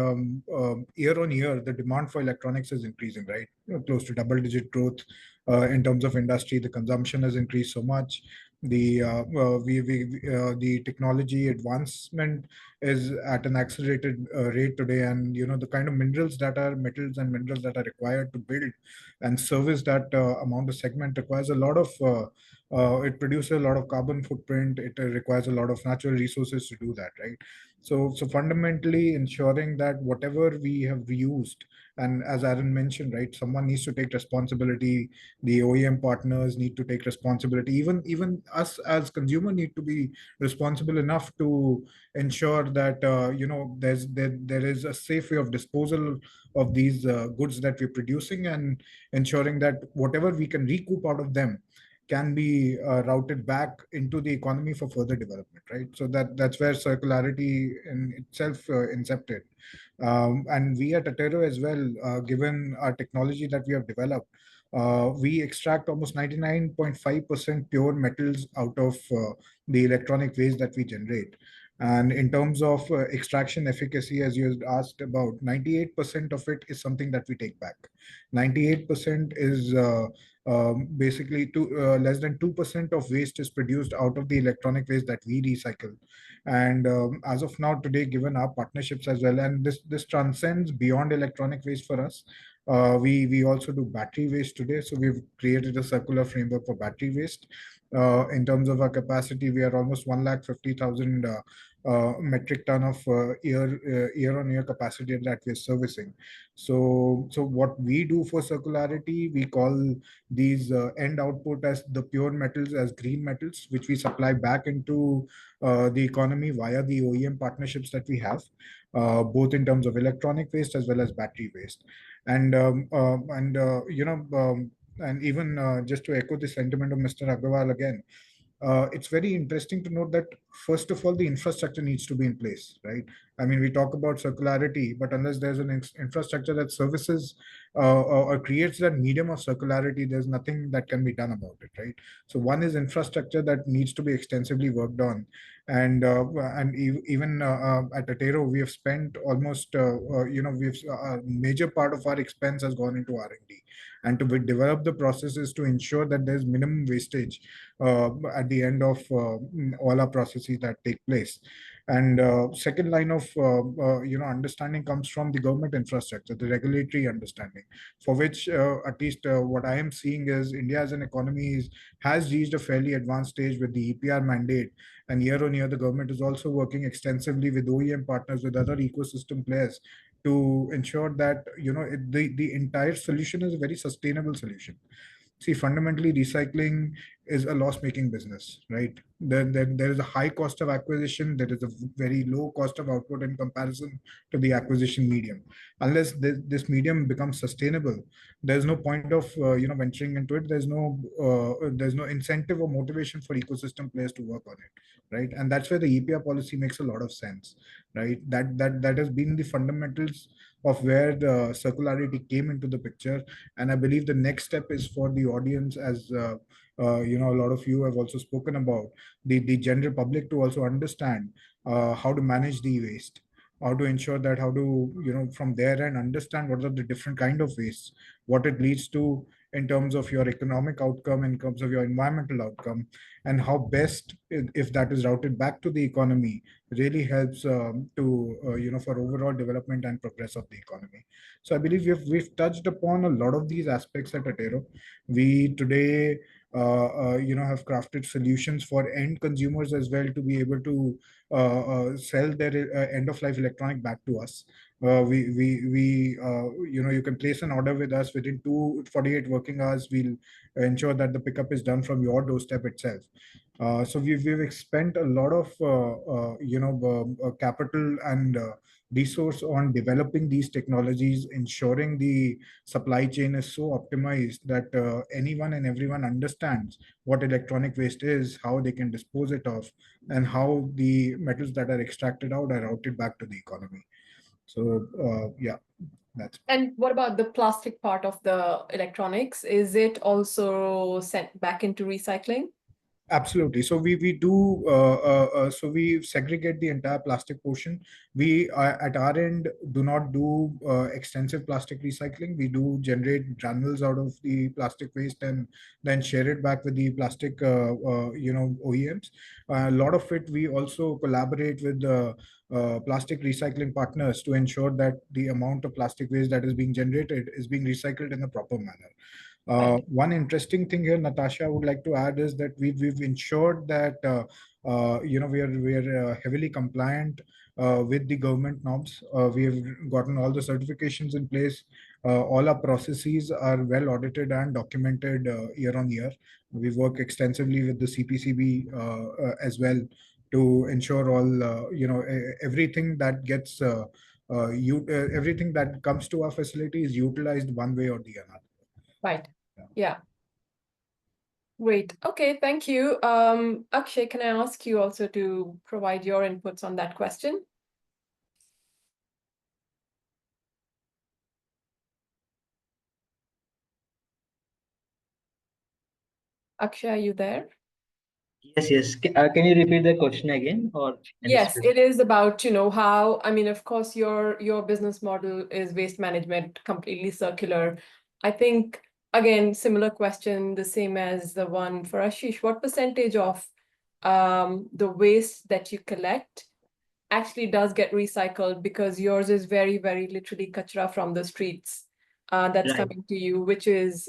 year on year the demand for electronics is increasing, right? Close to double-digit growth in terms of industry. The consumption has increased so much. The technology advancement is at an accelerated rate today, and the kind of metals and minerals that are required to build and service that amount of segment requires a lot of it produces a lot of carbon footprint. It requires a lot of natural resources to do that, right? So fundamentally ensuring that whatever we have reused, and as Aaron mentioned, right, someone needs to take responsibility. The OEM partners need to take responsibility. Even us as consumer need to be responsible enough to ensure that there is a safe way of disposal of these goods that we're producing, and ensuring that whatever we can recoup out of them can be routed back into the economy for further development, right? So that's where circularity in itself incepted. And we at Atero as well, given our technology that we have developed, we extract almost 99.5% pure metals out of the electronic waste that we generate. And in terms of extraction efficacy, as you asked about, 98% of it is something that we take back. 98% is basically less than 2% of waste is produced out of the electronic waste that we recycle. And as of now, today, given our partnerships as well, and this transcends beyond electronic waste for us. We also do battery waste today. So we've created a circular framework for battery waste. In terms of our capacity, we are almost 150,000 metric ton of year-on-year capacity that we're servicing. So what we do for circularity, we call these end output as the pure metals, as green metals, which we supply back into the economy via the OEM partnerships that we have, both in terms of electronic waste as well as battery waste. And even just to echo the sentiment of Mr. Agarwal again, it's very interesting to note that, first of all, the infrastructure needs to be in place, right? I mean, we talk about circularity, but unless there's an infrastructure that services or creates that medium of circularity, there's nothing that can be done about it, right? So one is infrastructure that needs to be extensively worked on, and even at Atero, we have spent almost we've a major part of our expense has gone into R&D, and to develop the processes to ensure that there's minimum wastage at the end of all our processes that take place. And second line of understanding comes from the government infrastructure, the regulatory understanding, for which at least what I am seeing is India as an economy has reached a fairly advanced stage with the EPR mandate, and year on year the government is also working extensively with OEM partners, with other ecosystem players, to ensure that the entire solution is a very sustainable solution. See, fundamentally, recycling is a loss-making business, right? There is a high cost of acquisition. There is a very low cost of output in comparison to the acquisition medium. Unless this medium becomes sustainable, there's no point of venturing into it. There's no incentive or motivation for ecosystem players to work on it, right? And that's where the EPR policy makes a lot of sense, right? That has been the fundamentals of where the circularity came into the picture. And I believe the next step is for the audience, as a lot of you have also spoken about, the general public to also understand how to manage the waste, how to ensure that, how to, from there and understand what are the different kind of wastes, what it leads to in terms of your economic outcome, in terms of your environmental outcome, and how best, if that is routed back to the economy, really helps for overall development and progress of the economy. So I believe we've touched upon a lot of these aspects at Atero. We today have crafted solutions for end consumers as well, to be able to sell their end of life electronic back to us. You can place an order with us within 48 working hours. We'll ensure that the pickup is done from your doorstep itself. So we've spent a lot of capital and resource on developing these technologies, ensuring the supply chain is so optimized that anyone and everyone understands what electronic waste is, how they can dispose it of, and how the metals that are extracted out are routed back to the economy. So yeah, that's. And what about the plastic part of the electronics? Is it also sent back into recycling? Absolutely. So we segregate the entire plastic portion. We at our end do not do extensive plastic recycling. We do generate granules out of the plastic waste and then share it back with the plastic OEMs. A lot of it we also collaborate with the plastic recycling partners to ensure that the amount of plastic waste that is being generated is being recycled in a proper manner. One interesting thing here, Natasha, I would like to add is that we've ensured that we are heavily compliant with the government norms. We have gotten all the certifications in place. All our processes are well audited and documented year on year. We work extensively with the CPCB as well to ensure all everything that gets everything that comes to our facility is utilized one way or the other. Right. Yeah. Great. Okay, thank you. Akshay, can I ask you also to provide your inputs on that question? Akshay, are you there? Yes. Can you repeat the question again? Or yes, it is about, how, I mean, of course, your business model is waste management, completely circular. I think, again, similar question, the same as the one for Ashish. What percentage of the waste that you collect actually does get recycled? Because yours is very, very literally kachra from the streets that's Right. coming to you, which is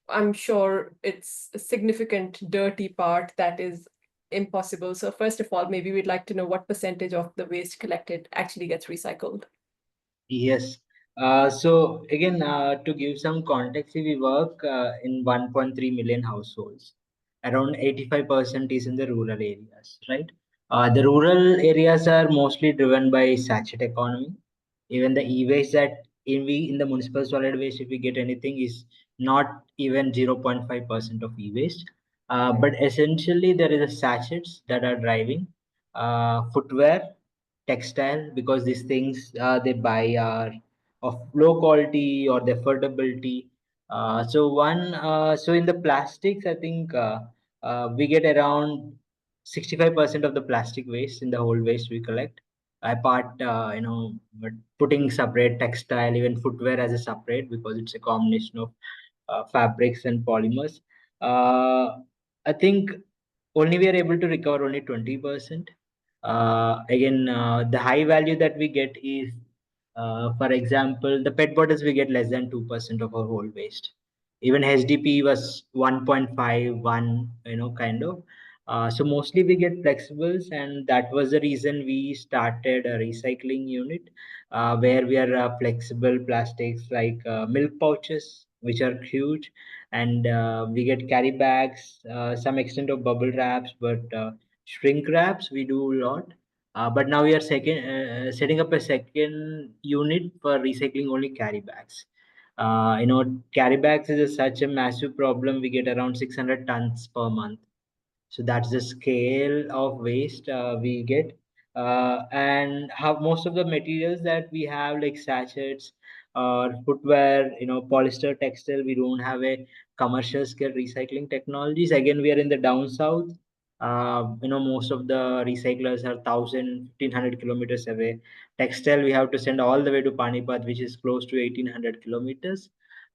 I'm sure it's a significant dirty part that is impossible. So first of all, maybe we'd like to know what percentage of the waste collected actually gets recycled. Yes. So again, to give some context, we work in 1.3 million households. Around 85% is in the rural areas, right? The rural areas are mostly driven by sachet economy. Even the e-waste that in the municipal solid waste, if we get anything, is not even 0.5% of e-waste. But essentially, there is a sachets that are driving footwear, textile, because these things they buy are of low quality or the affordability. So in the plastics, I think we get around 65% of the plastic waste in the whole waste we collect. Apart, but putting separate textile, even footwear as a separate, because it's a combination of fabrics and polymers. I think only we are able to recover only 20%. Again, the high value that we get is, for example, the PET bottles we get less than 2% of our whole waste. Even HDP was 1.51, kind of. So mostly we get flexibles, and that was the reason we started a recycling unit where we are flexible plastics like milk pouches, which are huge, and we get carry bags, some extent of bubble wraps, but shrink wraps we do a lot. But now we are setting up a second unit for recycling only carry bags. Carry bags is such a massive problem. We get around 600 tons per month. So that's the scale of waste we get. And how most of the materials that we have, like sachets or footwear, polyester textile, we don't have a commercial scale recycling technologies. Again, we are in the down south. Most of the recyclers are 1,500 kilometers away. Textile, we have to send all the way to Panipat, which is close to 1,800 kilometers.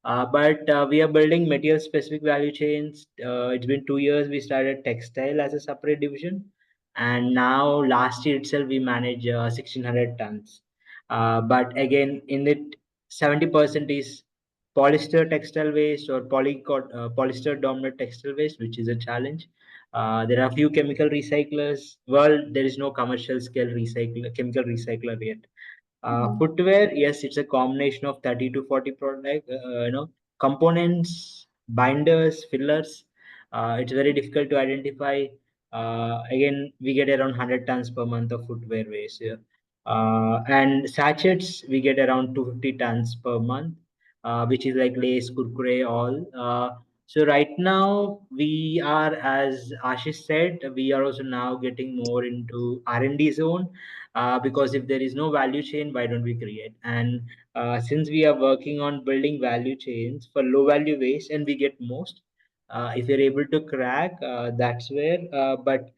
But we are building material specific value chains. It's been 2 years. We started textile as a separate division, and now last year itself we manage 1,600 tons. But again, in it, 70% is polyester textile waste or polyester dominant textile waste, which is a challenge. There are few chemical recyclers. Well, there is no commercial scale chemical recycler yet. Footwear, yes, it's a combination of 30 to 40 product, components, binders, fillers. It's very difficult to identify. Again, we get around 100 tons per month of footwear waste here. And sachets, we get around 250 tons per month, which is like Lays, Kurkure, all. So right now we are, as Ashish said, we are also now getting more into R&D zone, because if there is no value chain, why don't we create? And since we are working on building value chains for low value waste, and we get most, if you're able to crack, that's where. But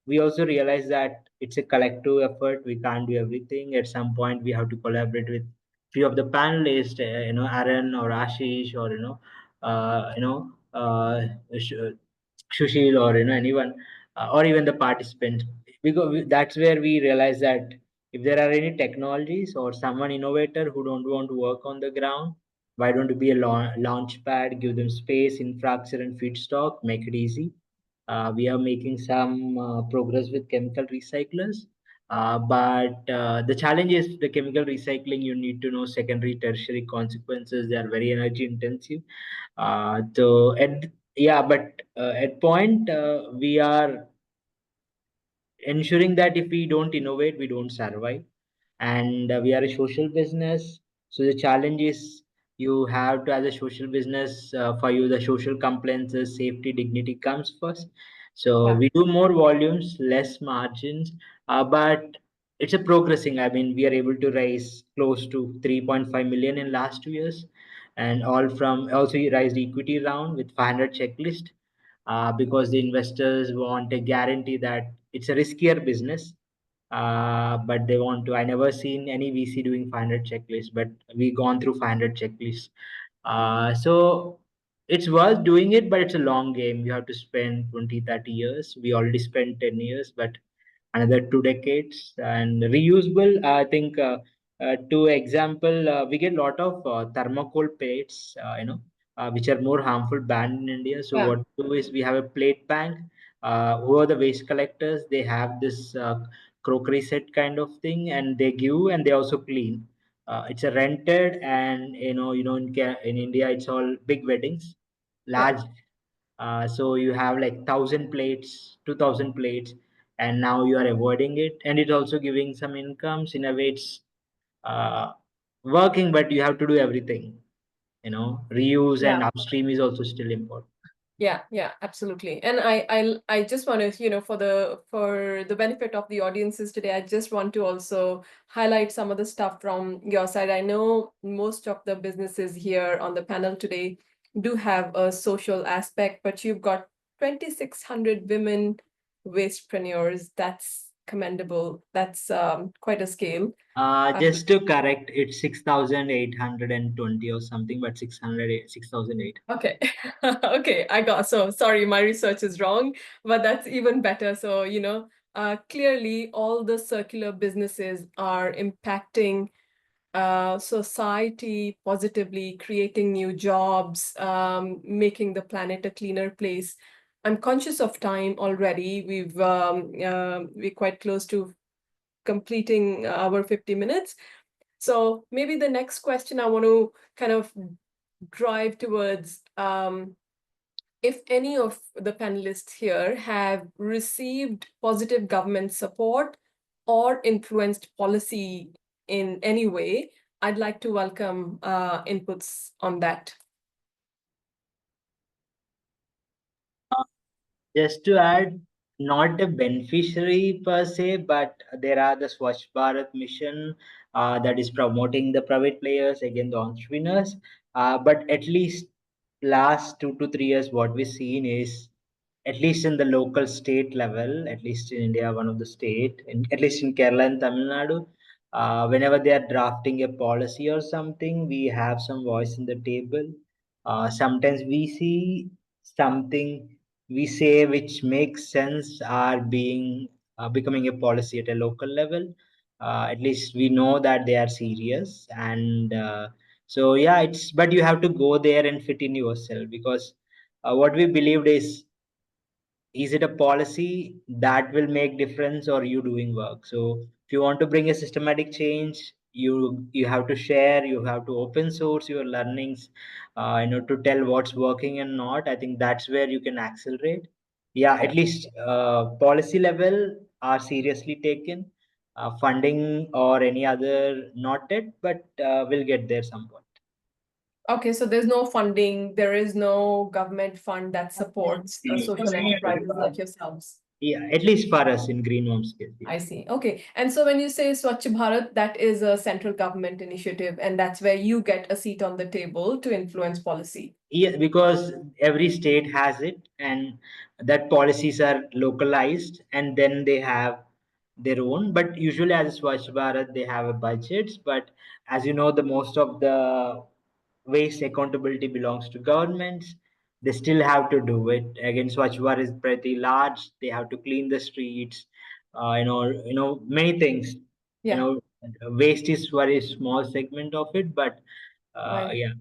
we also realize that it's a collective effort. We can't do everything. At some point, we have to collaborate with few of the panelists, Aaron or Ashish, or Shushil, or anyone, or even the participants. Because that's where we realize that if there are any technologies or someone innovator who don't want to work on the ground, why don't you be a launch pad, give them space, infrastructure, and feedstock, make it easy. We are making some progress with chemical recyclers. But the challenge is the chemical recycling, you need to know secondary, tertiary consequences. They are very energy intensive. At point, we are ensuring that if we don't innovate, we don't survive. And we are a social business. So the challenge is you have to, as a social business, for you, the social compliances, safety, dignity comes first. So Yeah. we do more volumes, less margins, but it's a progressing. I mean, we are able to raise close to 3.5 million in last 2 years, and all from also we raised equity round with 500 checklist, because the investors want a guarantee that it's a riskier business, but they want to. I never seen any VC doing 500 checklists, but we gone through 500 checklists. So it's worth doing it, but it's a long game. You have to spend 20, 30 years. We already spent 10 years, but another 2 decades. And reusable, I think, to example, we get a lot of thermocol plates, which are more harmful, banned in India. So Yeah. what we do is we have a plate bank. Who are the waste collectors? They have this crockery set kind of thing, and they give and they also clean. It's a rented, and in India it's all big weddings, large. So you have like 1,000 plates, 2,000 plates, and now you are avoiding it, and it's also giving some incomes. In a way, it's uh, working, but you have to do everything. Reuse Yeah. and upstream is also still important. Yeah, absolutely. And I just want to, for the benefit of the audiences today, I just want to also highlight some of the stuff from your side. I know most of the businesses here on the panel today do have a social aspect, but you've got 2,600 women wastepreneurs. That's commendable. That's quite a scale. Just to correct, it's 6,820 or something, but 6,008. Okay. Okay, so sorry, my research is wrong, but that's even better. So, clearly all the circular businesses are impacting society positively, creating new jobs, making the planet a cleaner place. I'm conscious of time already. We're quite close to completing our 50 minutes. So maybe the next question I want to kind of drive towards, if any of the panelists here have received positive government support or influenced policy in any way, I'd like to welcome inputs on that. Just to add, not a beneficiary per se, but there are the Swachh Bharat mission that is promoting the private players, again the entrepreneurs. But at least last 2 to 3 years, what we've seen is, at least in the local state level, at least in India, one of the state, at least in Kerala and Tamil Nadu, whenever they are drafting a policy or something, we have some voice in the table. Sometimes we see something we say which makes sense are being becoming a policy at a local level. At least we know that they are serious, and so yeah, it's, but you have to go there and fit in yourself, because what we believed is it a policy that will make difference, or you doing work? So if you want to bring a systematic change, you have to share, you have to open source your learnings, to tell what's working and not. I think that's where you can accelerate. Yeah, at least policy level are seriously taken. Funding or any other not yet, but we'll get there some point. Okay, so there's no funding, there is no government fund that supports social enterprises like yourselves. Yeah, at least for us in green home scale. Yeah. I see. Okay. And so when you say Swachh Bharat, that is a central government initiative, and that's where you get a seat on the table to influence policy. Yeah, because every state has it, and that policies are localized, and then they have their own. But usually, as Swachh Bharat, they have a budgets. But as you know, the most of the waste accountability belongs to governments. They still have to do it. Again, Swachh Bharat is pretty large. They have to clean the streets. Many things. Yeah. Waste is very small segment of it, but Right. yeah.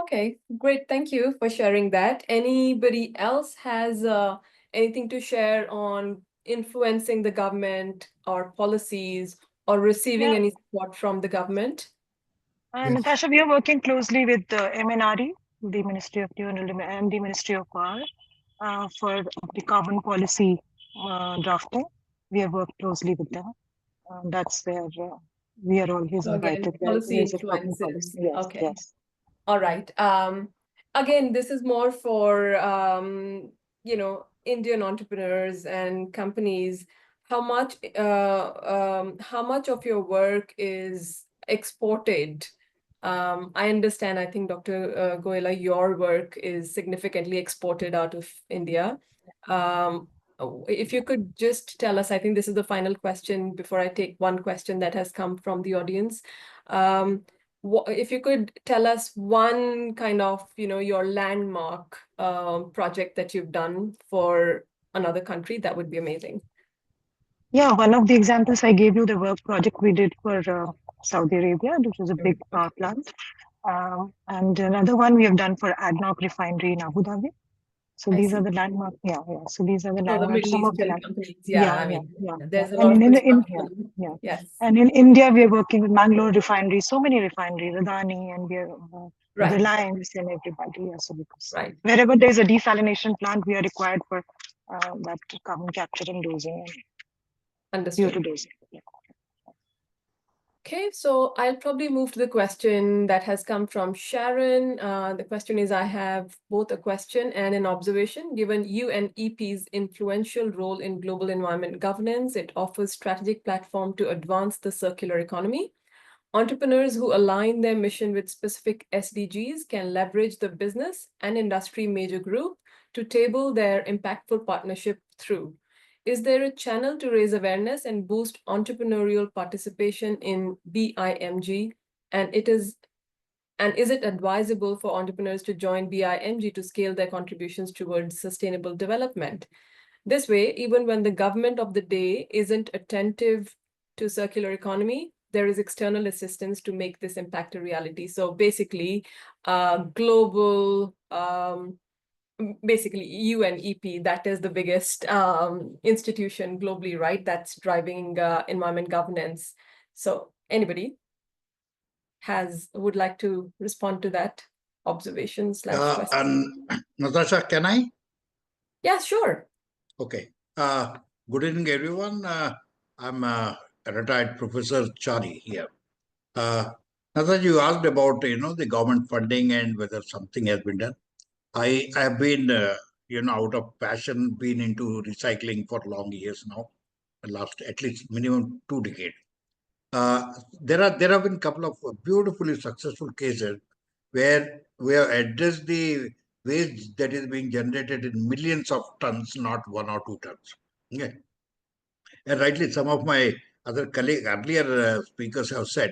Okay, great. Thank you for sharing that. Anybody else has anything to share on influencing the government or policies or receiving any support from the government? Yes. Natasha, we are working closely with the MNRE, the Ministry of New Energy, and the Ministry of Power for the carbon policy drafting. We have worked closely with them. That's where we are always So again, invited. policy influences. Yes, Okay. yes. All right. Again, this is more for Indian entrepreneurs and companies. How much of your work is exported? I understand, I think, Dr. Goela, your work is significantly exported out of India. If you could just tell us, I think this is the final question before I take one question that has come from the audience. If you could tell us one kind of, your landmark project that you've done for another country, that would be amazing. Yeah, one of the examples I gave you, the work project we did for Saudi Arabia, which was a big power plant. And another one we have done for ADNOC refinery in Abu Dhabi. So these are the landmark. Yeah. So these are the landmark. Middle Some of the Eastern companies. Yeah. There's a lot and of construction. Yes. And in India, we are working with Mangalore refinery, so many refineries, Adani, and we are Reliance and everybody. Yeah, so because wherever there is a desalination plant, we are required for that carbon capture and dosing. Understood. Dosing. Yeah. Okay, so I'll probably move to the question that has come from Sharon. The question is, I have both a question and an observation. Given UNEP's influential role in global environment governance, it offers strategic platform to advance the circular economy. Entrepreneurs who align their mission with specific SDGs can leverage the business and industry major group to table their impactful partnership through. Is there a channel to raise awareness and boost entrepreneurial participation in BIMG? And is it advisable for entrepreneurs to join BIMG to scale their contributions towards sustainable development? This way, even when the government of the day isn't attentive to circular economy, there is external assistance to make this impact a reality. So basically, global, basically UNEP, that is the biggest institution globally, right? That's driving environment governance. So anybody would like to respond to that observation / question? And Natasha, can I? Yeah, sure. Okay. Good evening, everyone. I'm a retired Professor Chari here. Natasha, you asked about the government funding and whether something has been done. I have been out of passion, been into recycling for long years now, last at least minimum 2 decades. There have been a couple of beautifully successful cases where we have addressed the waste that is being generated in millions of tons, not 1 or 2 tons. Okay. And rightly, some of my other earlier speakers have said,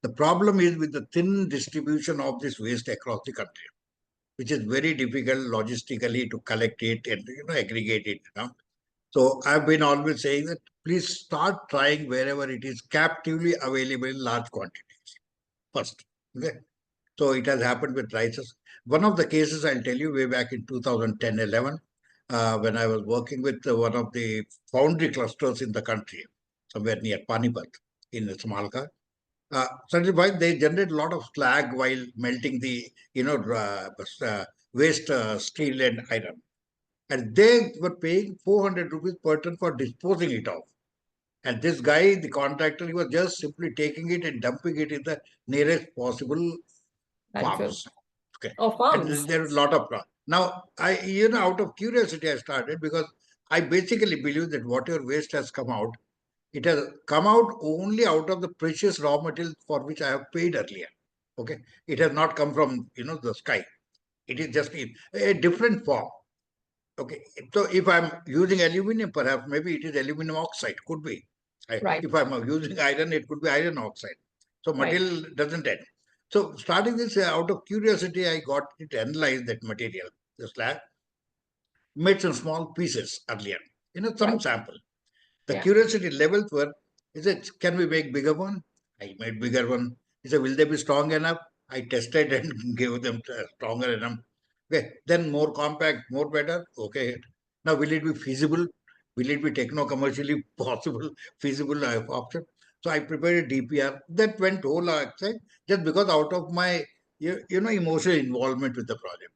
the problem is with the thin distribution of this waste across the country, which is very difficult logistically to collect it and aggregate it. So I've been always saying that please start trying wherever it is captively available in large quantities first. Okay? So it has happened with rices. One of the cases I'll tell you way back in 2010-11, when I was working with one of the foundry clusters in the country, somewhere near Panipat in Samalka. Certainly, they generate a lot of slag while melting the waste steel and iron, and they were paying 400 rupees per ton for disposing it off. And this guy, the contractor, he was just simply taking it and dumping it in the nearest possible farms. Okay. Oh, farms. And there is a lot of now. Out of curiosity, I started because I basically believe that whatever waste has come out, it has come out only out of the precious raw material for which I have paid earlier. Okay, it has not come from the sky. It is just in a different form. Okay, so if I'm using aluminum, perhaps maybe it is aluminum oxide, could be. Right. If I'm using iron, it could be iron oxide. So material doesn't end. So starting this out of curiosity, I got it to analyze that material, the slag, made some small pieces earlier, some sample. The curiosity levels were, is it, can we make bigger one? I made bigger one. He said, will they be strong enough? I tested and gave them stronger enough. Okay, then more compact, more better. Okay, now will it be feasible? Will it be techno-commercially possible, feasible option? So I prepared a DPR that went whole outside just because out of my emotional involvement with the project.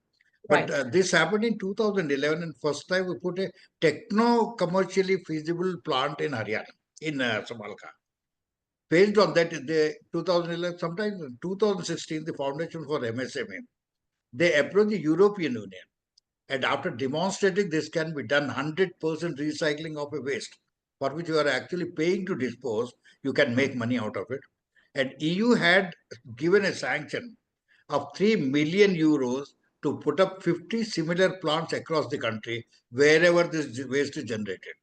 But this happened in 2011, and first time we put a techno-commercially feasible plant in Haryana, in Samalka. Based on that, the 2011, sometime in 2016, the Foundation for MSME, they approached the European Union. And after demonstrating this can be done 100% recycling of a waste, for which you are actually paying to dispose, you can make money out of it. And EU had given a sanction of 3 million euros to put up 50 similar plants across the country wherever this waste is generated.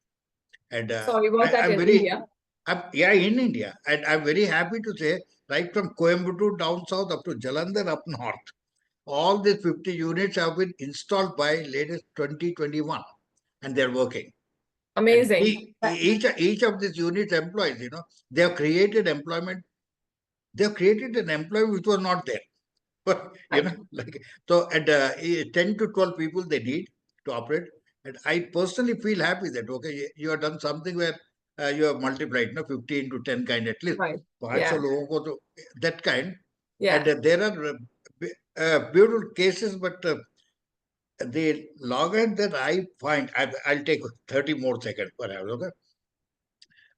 And Sorry, was that in India? Yeah, in India. And I'm very happy to say, right from Coimbatore down south up to Jalandhar up north, all these 50 units have been installed by latest 2021, and they're working. Amazing. Each of these units employs, they have created employment. They have created an employment which was not there. But, so and 10 to 12 people they need to operate. And I personally feel happy that, okay, you have done something where you have multiplied, 15 to 10 kind at least. Right. That kind. Yeah. And there are beautiful cases, but the login that I find, I'll take 30 more seconds perhaps, okay?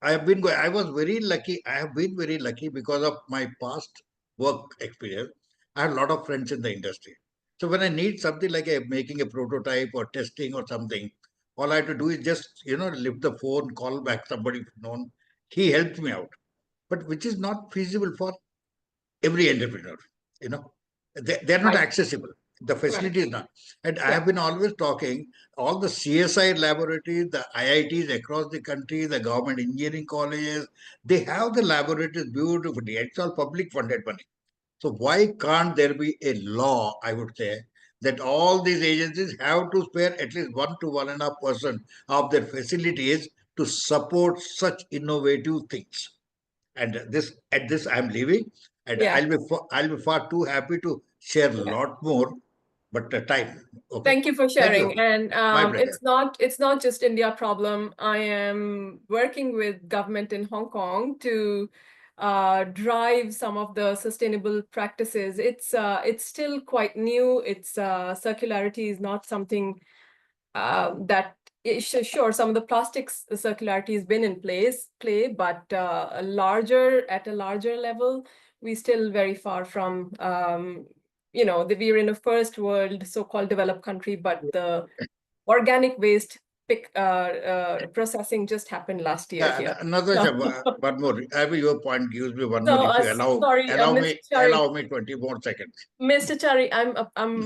I was very lucky. I have been very lucky because of my past work experience. I have a lot of friends in the industry. So when I need something like making a prototype or testing or something, all I have to do is just lift the phone, call back somebody known. He helped me out, but which is not feasible for every entrepreneur. You know, they're not Right. accessible. The Right. facility is not. And I Yeah. have been always talking, all the CSI laboratories, the IITs across the country, the government engineering colleges, they have the laboratories beautifully. It's all public funded money. So why can't there be a law, I would say, that all these agencies have to spare at least 1 to 1.5% of their facilities to support such innovative things? And at this I'm leaving, and Yeah. I'll be far too happy to share a Yeah. lot more, but the time. Okay. Thank you for Thank you. sharing. And My pleasure. it's not just India problem. I am working with government in Hong Kong to drive some of the sustainable practices. It's still quite new. It's circularity is not something that sure, some of the plastics circularity has been in play, but at a larger level, we're still very far from we're in a first world so-called developed country, but the organic waste processing just happened last year here. Natasha, one more. Your point gives me one more. So, If you allow, sorry, Mr. Chari. allow me 20 more seconds. Mr. Chari,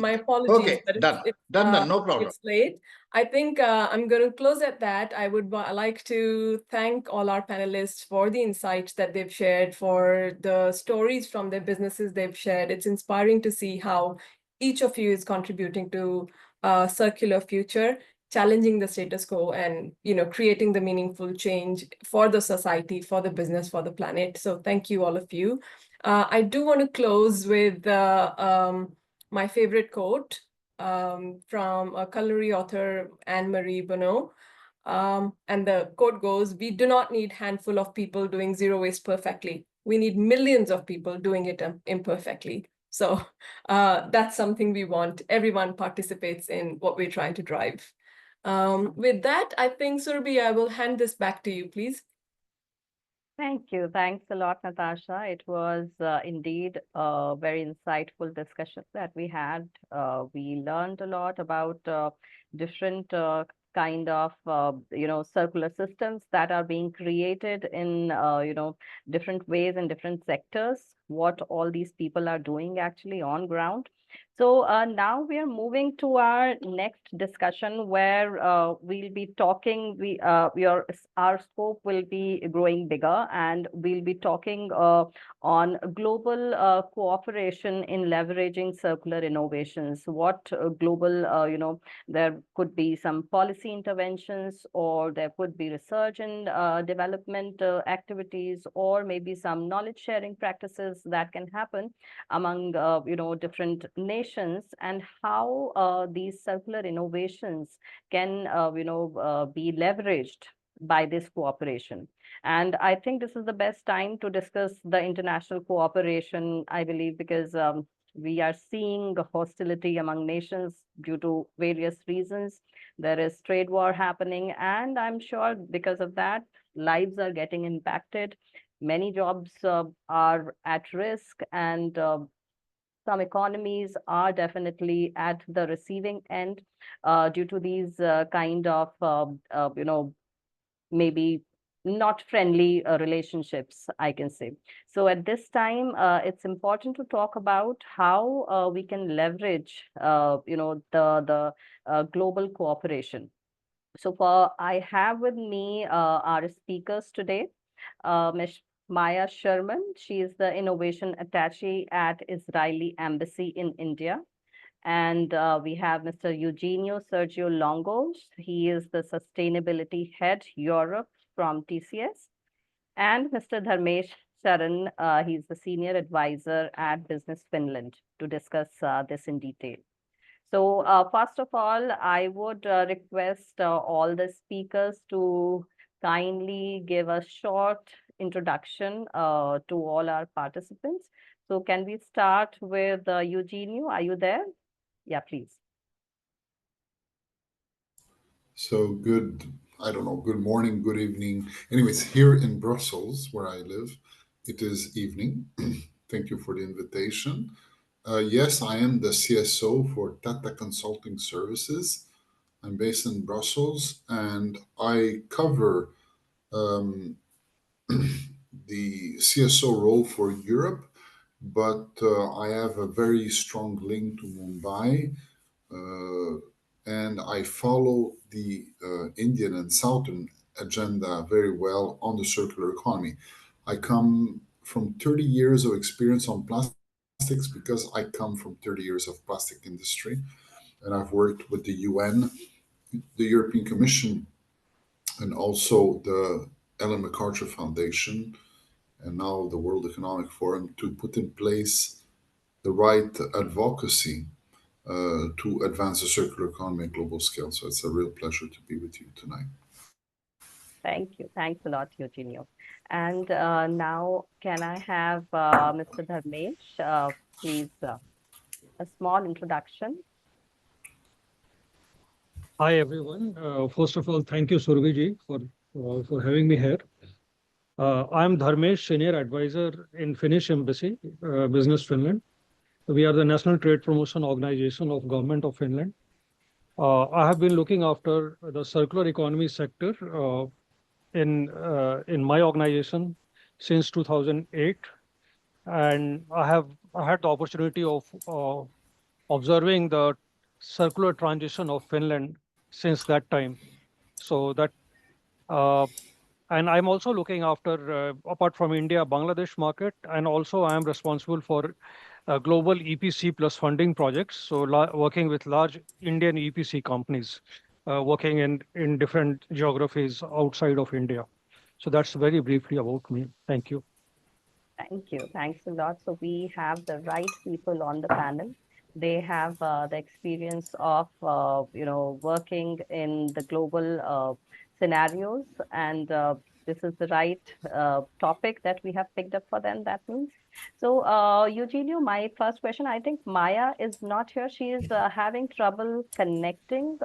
my apologies, Okay, but done. Done. No problem. it's late. I think I'm going to close at that. I would like to thank all our panelists for the insights that they've shared, for the stories from their businesses they've shared. It's inspiring to see how each of you is contributing to a circular future, challenging the status quo, and creating the meaningful change for the society, for the business, for the planet. So thank you, all of you. I do want to close with my favorite quote from a culinary author, Anne-Marie Bonneau. And the quote goes, "We do not need a handful of people doing zero waste perfectly. We need millions of people doing it imperfectly." So that's something we want. Everyone participates in what we're trying to drive. With that, I think, Surabhi, I will hand this back to you, please. Thank you. Thanks a lot, Natasha. It was indeed a very insightful discussion that we had. We learned a lot about different kind of circular systems that are being created in different ways in different sectors, what all these people are doing actually on ground. So now we are moving to our next discussion, where we'll be talking. Our scope will be growing bigger, and we'll be talking on global cooperation in leveraging circular innovations. What global, there could be some policy interventions, or there could be research and development activities, or maybe some knowledge sharing practices that can happen among different nations, and how these circular innovations can be leveraged by this cooperation. And I think this is the best time to discuss the international cooperation, I believe, because we are seeing hostility among nations due to various reasons. There is trade war happening, and I'm sure because of that, lives are getting impacted. Many jobs are at risk, and some economies are definitely at the receiving end due to these kind of, maybe not friendly relationships, I can say. So at this time, it's important to talk about how we can leverage, the global cooperation. So I have with me our speakers today, Ms. Maya Sherman. She is the Innovation Attaché at Israeli Embassy in India. And we have Mr. Eugenio Sergio Longos. He is the Sustainability Head Europe from TCS. And Mr. Dharmesh Sharan, he's the Senior Advisor at Business Finland, to discuss this in detail. So first of all, I would request all the speakers to kindly give a short introduction to all our participants. So can we start with Eugenio? Are you there? Yeah, please. So good I don't know, good morning, good evening. Anyways, here in Brussels, where I live, it is evening. Thank you for the invitation. Yes, I am the CSO for Tata Consulting Services. I'm based in Brussels, and I cover the CSO role for Europe, but I have a very strong link to Mumbai, and I follow the Indian and Southern agenda very well on the circular economy. I come from 30 years of experience on plastics because I come from 30 years of plastic industry, and I've worked with the UN, the European Commission, and also the Ellen MacArthur Foundation, and now the World Economic Forum to put in place the right advocacy to advance the circular economy at global scale. So it's a real pleasure to be with you tonight. Thank you. Thanks a lot, Eugenio. And now, can I have Mr. Dharmesh, please, a small introduction? Hi, everyone. First of all, thank you, Surviji, for having me here. I'm Dharmesh, Senior Advisor in Finnish Embassy, Business Finland. We are the National Trade Promotion Organization of Government of Finland. I have been looking after the circular economy sector in my organization since 2008, and I had the opportunity of observing the circular transition of Finland since that time. So that and I'm also looking after, apart from India, Bangladesh market, and also I am responsible for global EPC plus funding projects. So working with large Indian EPC companies, working in different geographies outside of India. So that's very briefly about me. Thank you. Thank you. Thanks a lot. So we have the right people on the panel. They have the experience of, working in the global scenarios, and this is the right topic that we have picked up for them, that means. So, Eugenio, my first question, I think Maya is not here. She is having trouble connecting.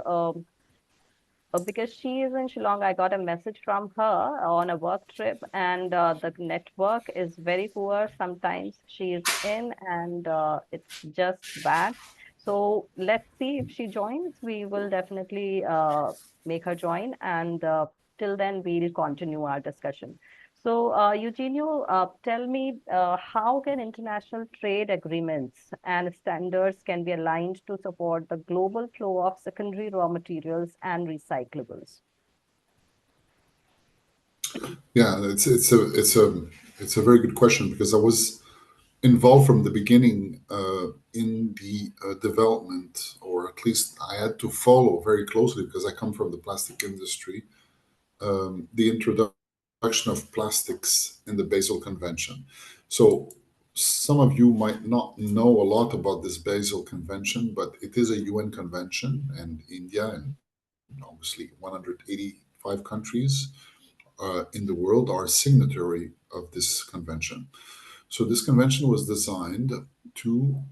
Because she is in Shillong. I got a message from her on a work trip, and the network is very poor. Sometimes she is in, and it's just bad. So let's see if she joins. We will definitely make her join, and till then, we'll continue our discussion. So, Eugenio, tell me, how can international trade agreements and standards can be aligned to support the global flow of secondary raw materials and recyclables? Yeah, it's a very good question, because I was involved from the beginning in the development, or at least I had to follow very closely, because I come from the plastic industry, the introduction of plastics in the Basel Convention. So some of you might not know a lot about this Basel Convention, but it is a UN convention, and India and obviously 185 countries in the world are signatory of this convention. So this convention was designed to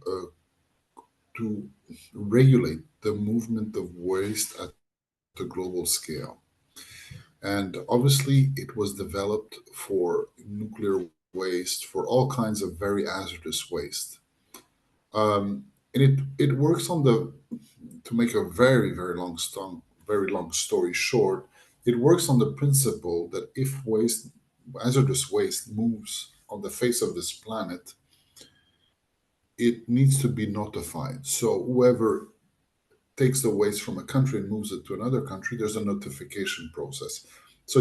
regulate the movement of waste at the global scale. And obviously, it was developed for nuclear waste, for all kinds of very hazardous waste. And it works on to make a very, very long story short, it works on the principle that if hazardous waste moves on the face of this planet, it needs to be notified. So whoever takes the waste from a country and moves it to another country, there's a notification process. So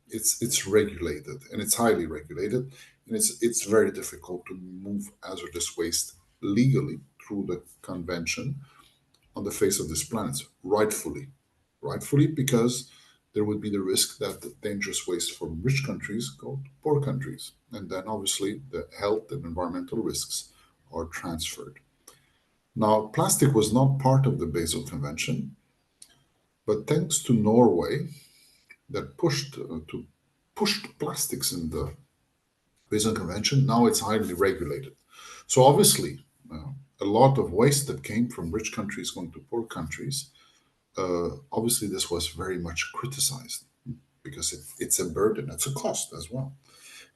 it's regulated, and it's highly regulated, and it's very difficult to move hazardous waste legally through the convention on the face of this planet, rightfully because there would be the risk that the dangerous waste from rich countries go to poor countries, and then obviously the health and environmental risks are transferred. Now, plastic was not part of the Basel Convention, but thanks to Norway, that pushed plastics in the Basel Convention, now it's highly regulated. So obviously, a lot of waste that came from rich countries going to poor countries obviously this was very much criticized because it's a burden, it's a cost as well.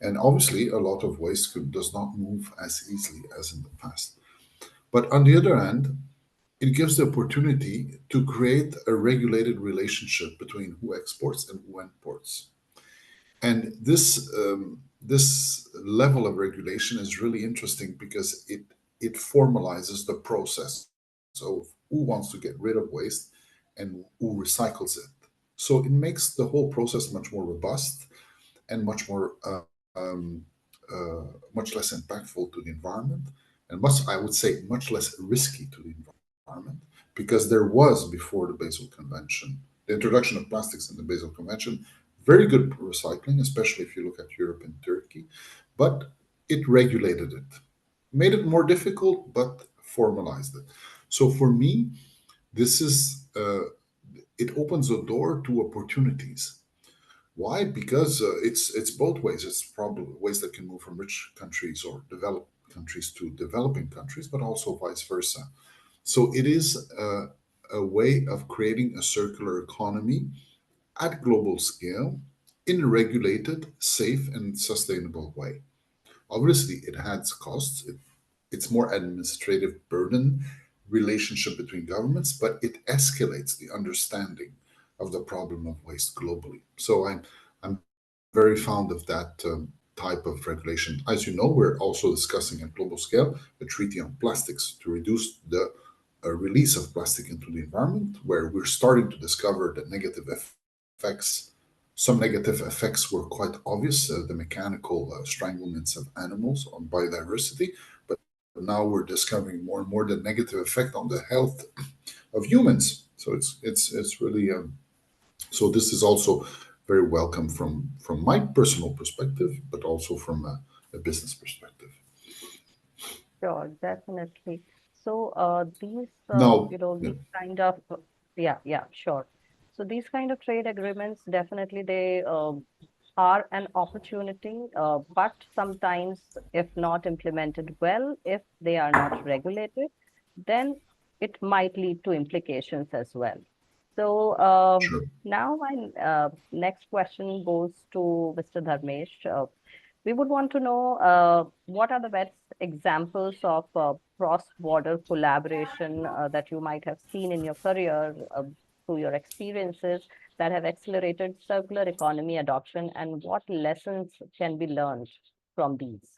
And obviously, a lot of waste does not move as easily as in the past. But on the other hand, it gives the opportunity to create a regulated relationship between who exports and who imports. And this level of regulation is really interesting because it formalizes the process of who wants to get rid of waste and who recycles it. So it makes the whole process much more robust and much more much less impactful to the environment, and I would say, much less risky to the environment, because there was, before the Basel Convention, the introduction of plastics in the Basel Convention, very good recycling, especially if you look at Europe and Turkey, but it regulated it, made it more difficult, but formalized it. So for me, this is it opens a door to opportunities. Why? Because it's both ways. It's probably ways that can move from rich countries or developed countries to developing countries, but also vice versa. So it is a way of creating a circular economy at global scale in a regulated, safe, and sustainable way. Obviously, it has costs. It's more administrative burden relationship between governments, but it escalates the understanding of the problem of waste globally. So I'm very fond of that type of regulation. As you know, we're also discussing at global scale a treaty on plastics to reduce the release of plastic into the environment, where we're starting to discover the negative effects. Some negative effects were quite obvious, the mechanical stranglements of animals on biodiversity, but now we're discovering more and more the negative effect on the health of humans. So it's really so this is also very welcome from my personal perspective, but also from a business perspective. Sure, definitely. So these, Now, these kind of, sure. So these kind of trade agreements, definitely they are an opportunity, but sometimes if not implemented well, if they are not regulated, then it might lead to implications as well. So sure. now my next question goes to Mr. Dharmesh. We would want to know what are the best examples of cross-border collaboration that you might have seen in your career through your experiences that have accelerated circular economy adoption, and what lessons can be learned from these?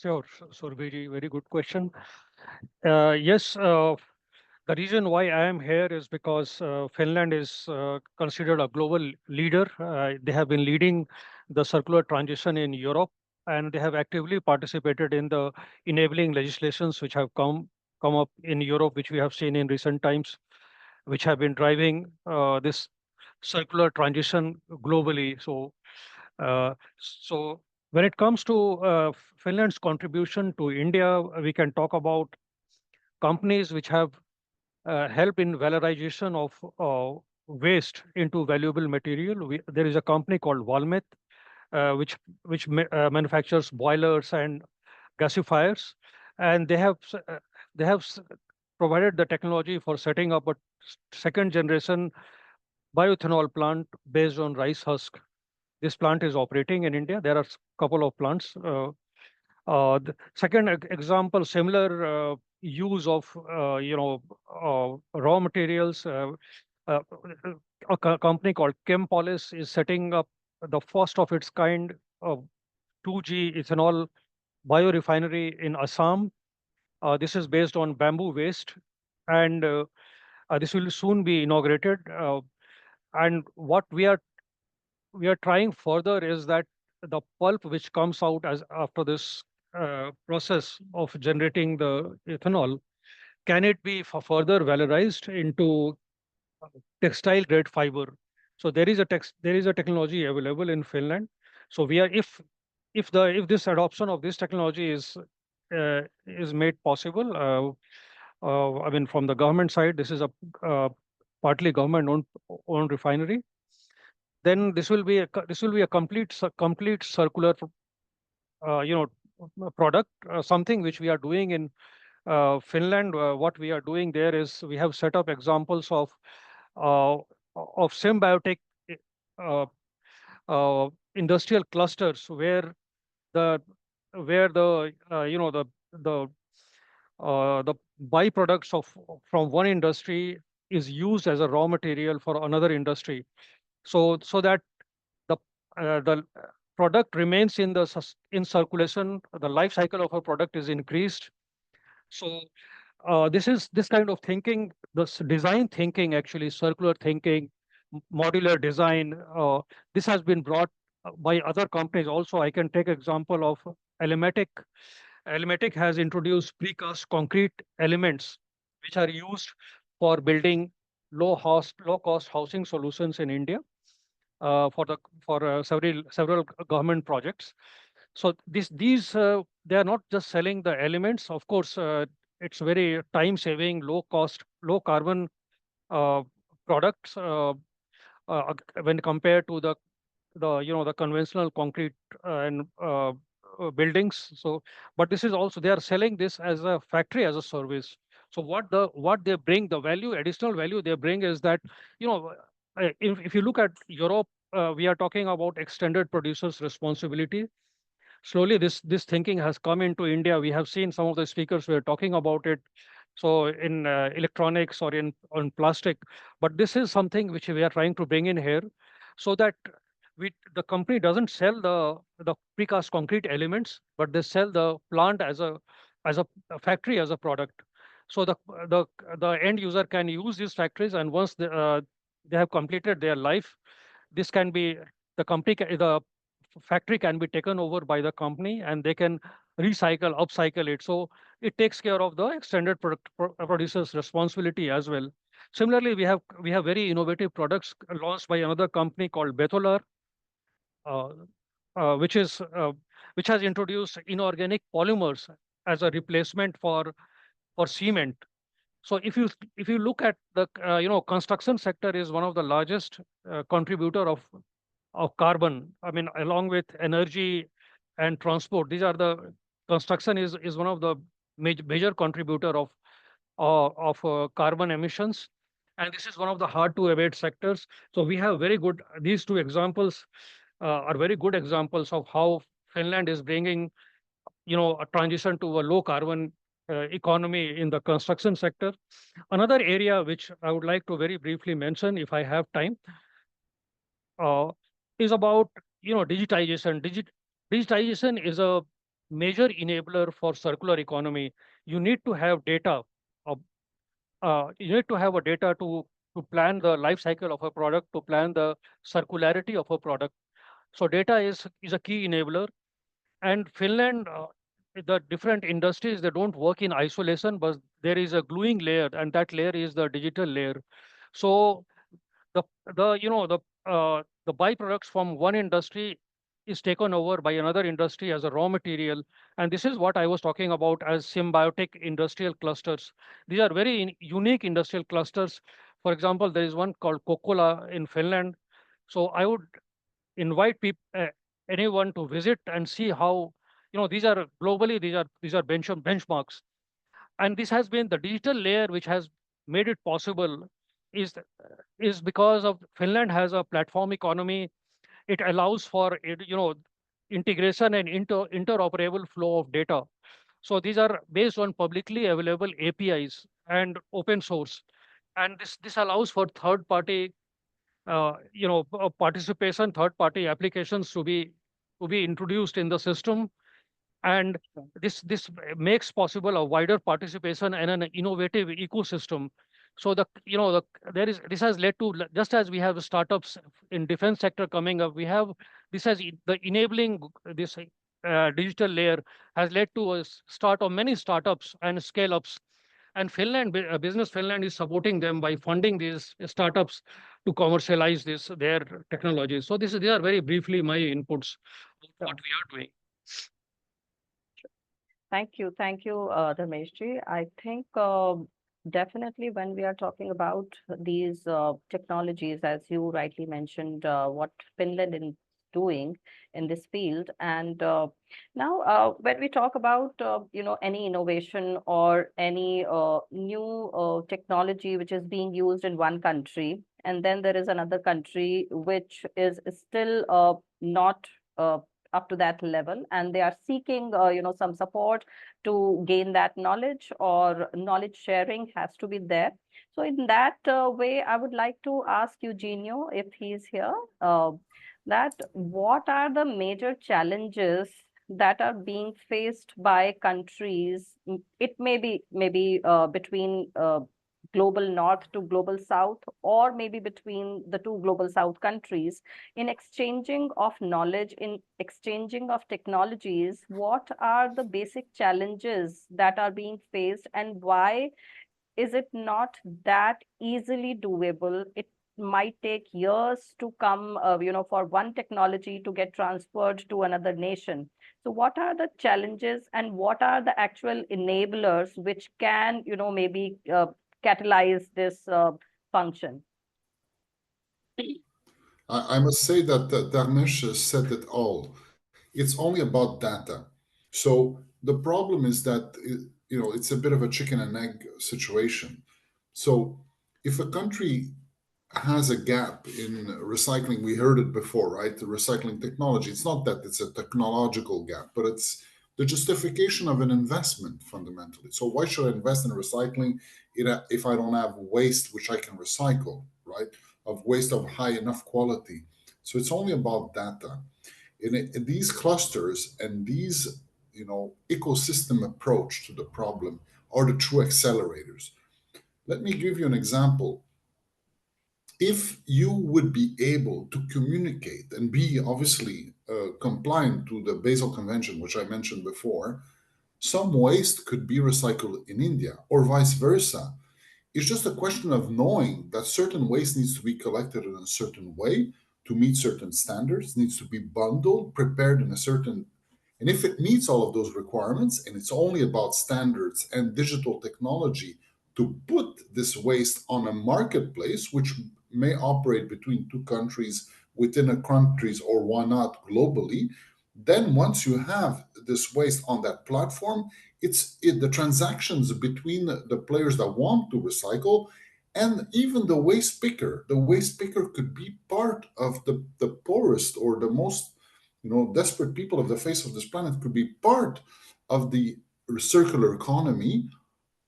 Sure, Surbhi, very good question. Yes, the reason why I am here is because Finland is considered a global leader. They have been leading the circular transition in Europe, and they have actively participated in the enabling legislations which have come up in Europe, which we have seen in recent times, which have been driving this circular transition globally. So when it comes to Finland's contribution to India, we can talk about companies which have help in valorization of waste into valuable material. There is a company called Valmet, which manufactures boilers and gasifiers, and they have provided the technology for setting up a second generation bioethanol plant based on rice husk. This plant is operating in India. There are a couple of plants. The second example, similar use of raw materials. Uh, a company called Chempolis is setting up the first of its kind of 2G ethanol biorefinery in Assam. This is based on bamboo waste, and this will soon be inaugurated. And what we are trying further is that the pulp which comes out as after this process of generating the ethanol, can it be further valorized into textile grade fiber? So there is a technology available in Finland. So we are if this adoption of this technology is made possible, I mean, from the government side, this is a partly government owned refinery. Then this will be a complete circular product, something which we are doing in Finland, what we are doing there is we have set up examples of symbiotic uh, industrial clusters where the the byproducts from one industry is used as a raw material for another industry, so that the product remains in circulation, the life cycle of a product is increased. So this kind of thinking, this design thinking, actually circular thinking, modular design, this has been brought by other companies also. I can take example of Elematic. Elematic has introduced precast concrete elements which are used for building low cost housing solutions in India, for several government projects. So these they are not just selling the elements. Of course, it's very time saving, low cost, low carbon uh, products when compared to the conventional concrete and buildings. So, but this is also, they are selling this as a factory as a service. So what they bring, the value, additional value they bring is that, if you look at Europe, we are talking about extended producers responsibility. Slowly this thinking has come into India. We have seen some of the speakers were talking about it. So in electronics or in on plastic, but this is something which we are trying to bring in here, so that the company doesn't sell the precast concrete elements, but they sell the plant as a factory, as a product. So the the end user can use these factories, and once they have completed their life, this can be the factory can be taken over by the company, and they can recycle, upcycle it. So it takes care of the extended producer's responsibility as well. Similarly, we have very innovative products launched by another company called Betolar, uh, which has introduced inorganic polymers as a replacement for cement. So if you look at the construction sector is one of the largest contributor of carbon. I mean, along with energy and transport, these are the construction is one of the major contributor of carbon emissions, and this is one of the hard to abate sectors. So we have very good, these two examples are very good examples of how Finland is bringing a transition to a low carbon economy in the construction sector. Another area which I would like to very briefly mention, if I have time, uh, is about digitization. Digitization is a major enabler for circular economy. You need to have data. uh, you need to have a data to plan the life cycle of a product, to plan the circularity of a product. So data is a key enabler. And Finland, the different industries, they don't work in isolation, but there is a gluing layer, and that layer is the digital layer. So the the byproducts from one industry is taken over by another industry as a raw material, and this is what I was talking about as symbiotic industrial clusters. These are very unique industrial clusters. For example, there is one called Kokkola in Finland. So I would invite people, anyone to visit and see how, these are globally, these are benchmarks. And this has been the digital layer which has made it possible, is is because of Finland has a platform economy. It allows for integration and interoperable flow of data. So these are based on publicly available APIs and open source, and this allows for third party participation, third party applications to be introduced in the system. And this makes possible a wider participation and an innovative ecosystem. So there is, this has led to, just as we have startups in defense sector coming up, we have, the enabling this digital layer has led to a start of many startups and scale ups. And Business Finland is supporting them by funding these startups to commercialize their technologies. So these are very briefly my inputs of what we are doing. Thank you. Thank you, Dharmeshji. I think definitely when we are talking about these technologies, as you rightly mentioned, what Finland doing in this field. And now, when we talk about any innovation or any new technology which is being used in one country, and then there is another country which is still not up to that level, and they are seeking some support to gain that knowledge, or knowledge sharing has to be there. So in that way, I would like to ask Eugenio, if he's here, that what are the major challenges that are being faced by countries? It may be maybe between global north to global south, or maybe between the two global south countries, in exchanging of knowledge, in exchanging of technologies. What are the basic challenges that are being faced, and why is it not that easily doable? It might take years to come, for one technology to get transferred to another nation. So what are the challenges, and what are the actual enablers which can, maybe catalyze this function? I must say that Dharmesh said it all. It's only about data. So the problem is that it's a bit of a chicken and egg situation. So if a country has a gap in recycling, we heard it before, right? The recycling technology. It's not that it's a technological gap, but it's the justification of an investment fundamentally. So why should I invest in recycling if I don't have waste which I can recycle, right? Of waste of high enough quality. So it's only about data. In these clusters and these, ecosystem approach to the problem are the true accelerators. Let me give you an example. If you would be able to communicate and be obviously compliant to the Basel Convention, which I mentioned before, some waste could be recycled in India or vice versa. It's just a question of knowing that certain waste needs to be collected in a certain way to meet certain standards, needs to be bundled, prepared in a certain. And if it meets all of those requirements, and it's only about standards and digital technology to put this waste on a marketplace, which may operate between two countries, within a countries, or why not globally, then once you have this waste on that platform, the transactions between the players that want to recycle and even the waste picker. The waste picker could be part of the poorest or the most desperate people of the face of this planet, could be part of the circular economy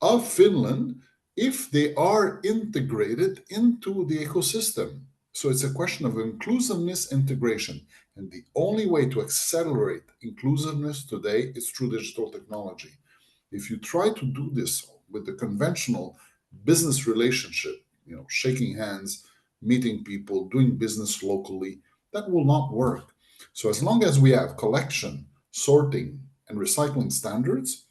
of Finland if they are integrated into the ecosystem. So it's a question of inclusiveness, integration. And the only way to accelerate inclusiveness today is through digital technology. If you try to do this with the conventional business relationship, shaking hands, meeting people, doing business locally, that will not work. So as long as we have collection, sorting, and recycling standards,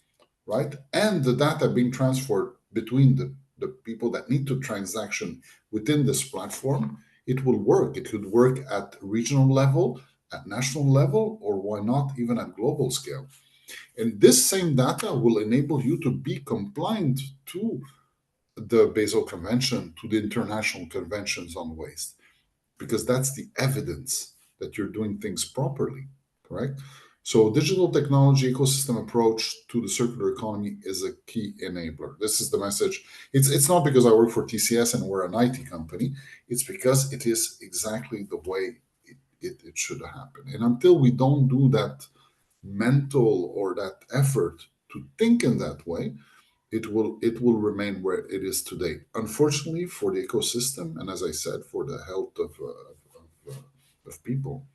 right, and the data being transferred between the people that need to transaction within this platform, it will work. It could work at regional level, at national level, or why not even at global scale. And this same data will enable you to be compliant to the Basel Convention, to the international conventions on waste, because that's the evidence that you're doing things properly, correct? So digital technology ecosystem approach to the circular economy is a key enabler. This is the message. It's not because I work for TCS and we're an IT company. It's because it is exactly the way it should happen. And until we don't do that mental or that effort to think in that way, it will remain where it is today. Unfortunately, for the ecosystem, and as I said, for the health of people.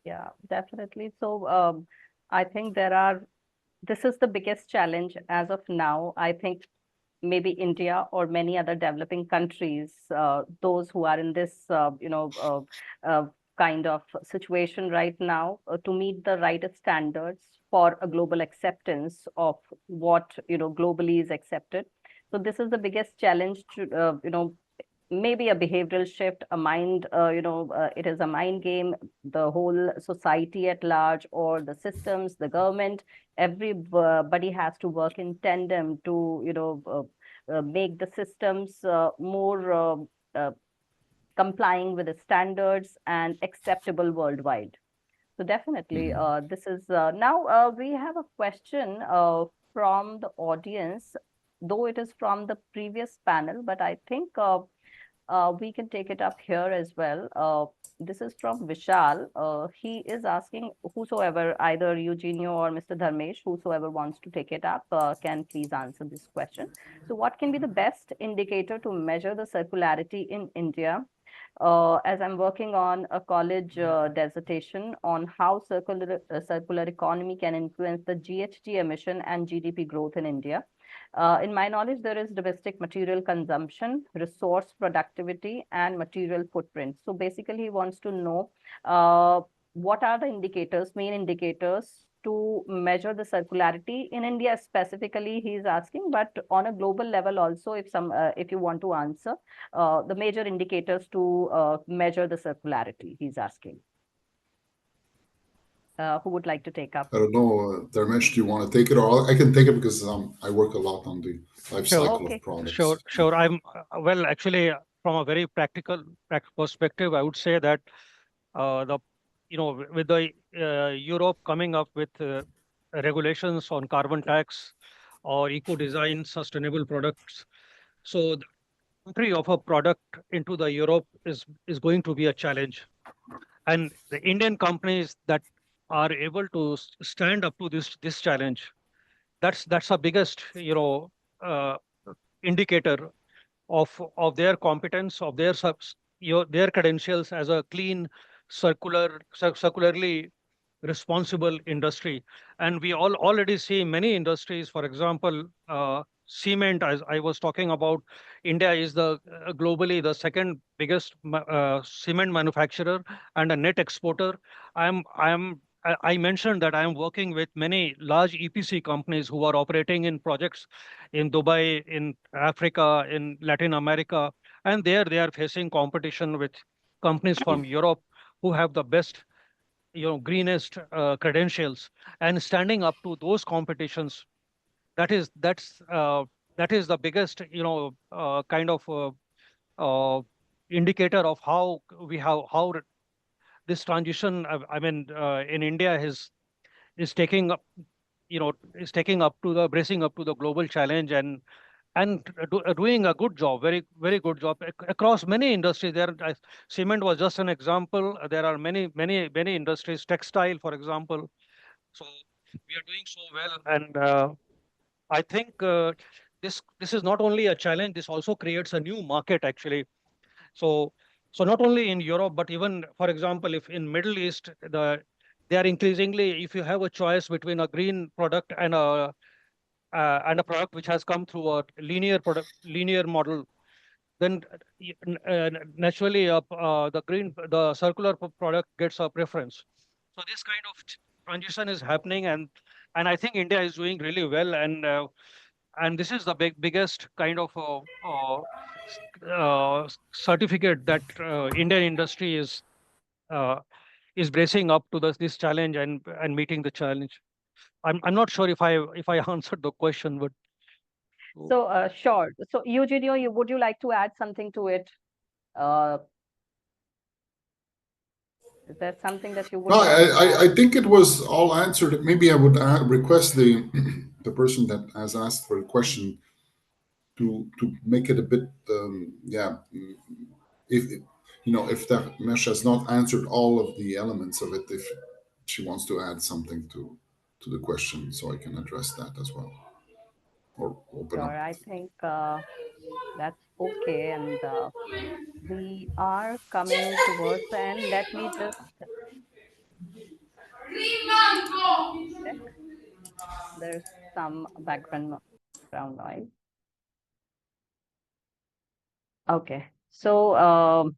Yeah, definitely. So I think this is the biggest challenge as of now. I think maybe India or many other developing countries, those who are in this, kind of situation right now, to meet the right standards for a global acceptance of what, globally is accepted. So this is the biggest challenge to, maybe a behavioral shift, a mind, it is a mind game. The whole society at large, or the systems, the government, everybody has to work in tandem to, make the systems more complying with the standards and acceptable worldwide. So definitely, this is now we have a question from the audience, though it is from the previous panel, but I think we can take it up here as well. This is from Vishal. He is asking whosoever, either Eugenio or Mr. Dharmesh, whosoever wants to take it up, can please answer this question. So what can be the best indicator to measure the circularity in India? As I'm working on a college dissertation on how circular economy can influence the GHG emission and GDP growth in India. In my knowledge, there is domestic material consumption, resource productivity, and material footprint. So basically, he wants to know what are the indicators, main indicators to measure the circularity in India specifically, he is asking, but on a global level also, if you want to answer the major indicators to measure the circularity, he's asking. Who would like to take up? I don't know, Dharmesh, do you want to take it, or I can take it because I work a lot on the life cycle of products. Sure. I'm well, actually, from a very practical perspective, I would say that with the Europe coming up with regulations on carbon tax or eco design, sustainable products, so the entry of a product into the Europe is going to be a challenge, and the Indian companies that are able to stand up to this challenge, that's the biggest uh, indicator of their competence, of their credentials as a clean, circularly responsible industry. And we already see many industries, for example, cement, as I was talking about. India is the globally the second biggest cement manufacturer and a net exporter. I mentioned that I am working with many large EPC companies who are operating in projects in Dubai, in Africa, in Latin America, and there they are facing competition with companies from Europe who have the best, greenest credentials, and standing up to those competitions. That is the biggest, kind of indicator of how this transition. I mean, in India is taking up, is taking up to the bracing up to the global challenge, and doing a good job, very good job across many industries. Cement was just an example. There are many industries, textile, for example. So we are doing so well, and I think this is not only a challenge. This also creates a new market, actually. So not only in Europe, but even, for example, if in Middle East, they are increasingly, if you have a choice between a green product and a product which has come through a linear model, then naturally the circular product gets a preference. So this kind of transition is happening, and I think India is doing really well, and this is the biggest kind of certificate that Indian industry is bracing up to this challenge and meeting the challenge. I'm not sure if I answered the question, but so sure. So Eugenio, would you like to add something to it? Is there something that you would No, like to add? I think it was all answered. Maybe I would request the person that has asked for the question to make it a bit, if that mesh has not answered all of the elements of it, if she wants to add something to the question, so I can address that as well, or open Sure, up. I think that's okay, and we are coming towards the end. Let me just check. There's some background noise. Okay, so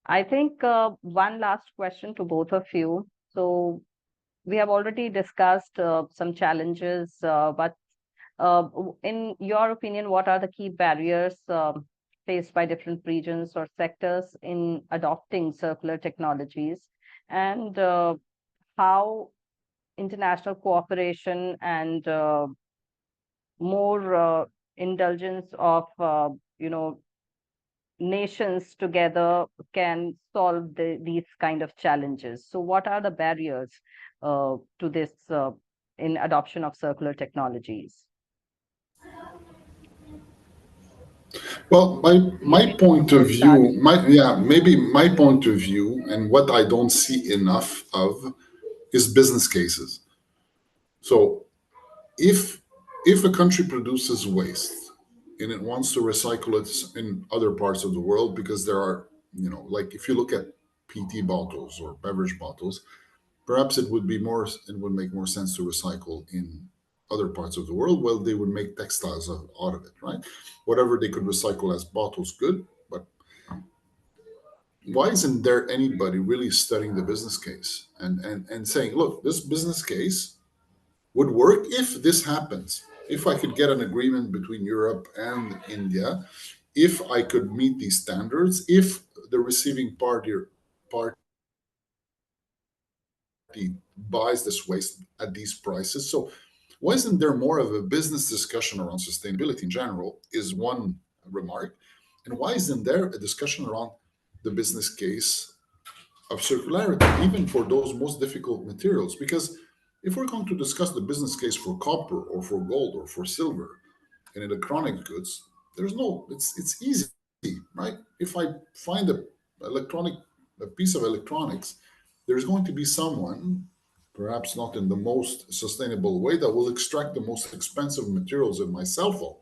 I think one last question to both of you. So we have already discussed some challenges, but in your opinion, what are the key barriers faced by different regions or sectors in adopting circular technologies, and how international cooperation and more indulgence of nations together can solve these kind of challenges. So what are the barriers to this in adoption of circular technologies? Well, my point of view, maybe my point of view, and what I don't see enough of is business cases. So if a country produces waste and it wants to recycle it in other parts of the world, because there are, like if you look at PET bottles or beverage bottles, perhaps it would make more sense to recycle in other parts of the world. Well, they would make textiles out of it, right? Whatever they could recycle as bottles, good. But why isn't there anybody really studying the business case and saying, look, this business case would work if this happens? If I could get an agreement between Europe and India, if I could meet these standards, if the receiving party buys this waste at these prices. So why isn't there more of a business discussion around sustainability in general, is one remark. And why isn't there a discussion around the business case of circularity, even for those most difficult materials? Because if we're going to discuss the business case for copper or for gold or for silver in electronic goods, it's easy, right? If I find a piece of electronics, there's going to be someone, perhaps not in the most sustainable way, that will extract the most expensive materials in my cell phone,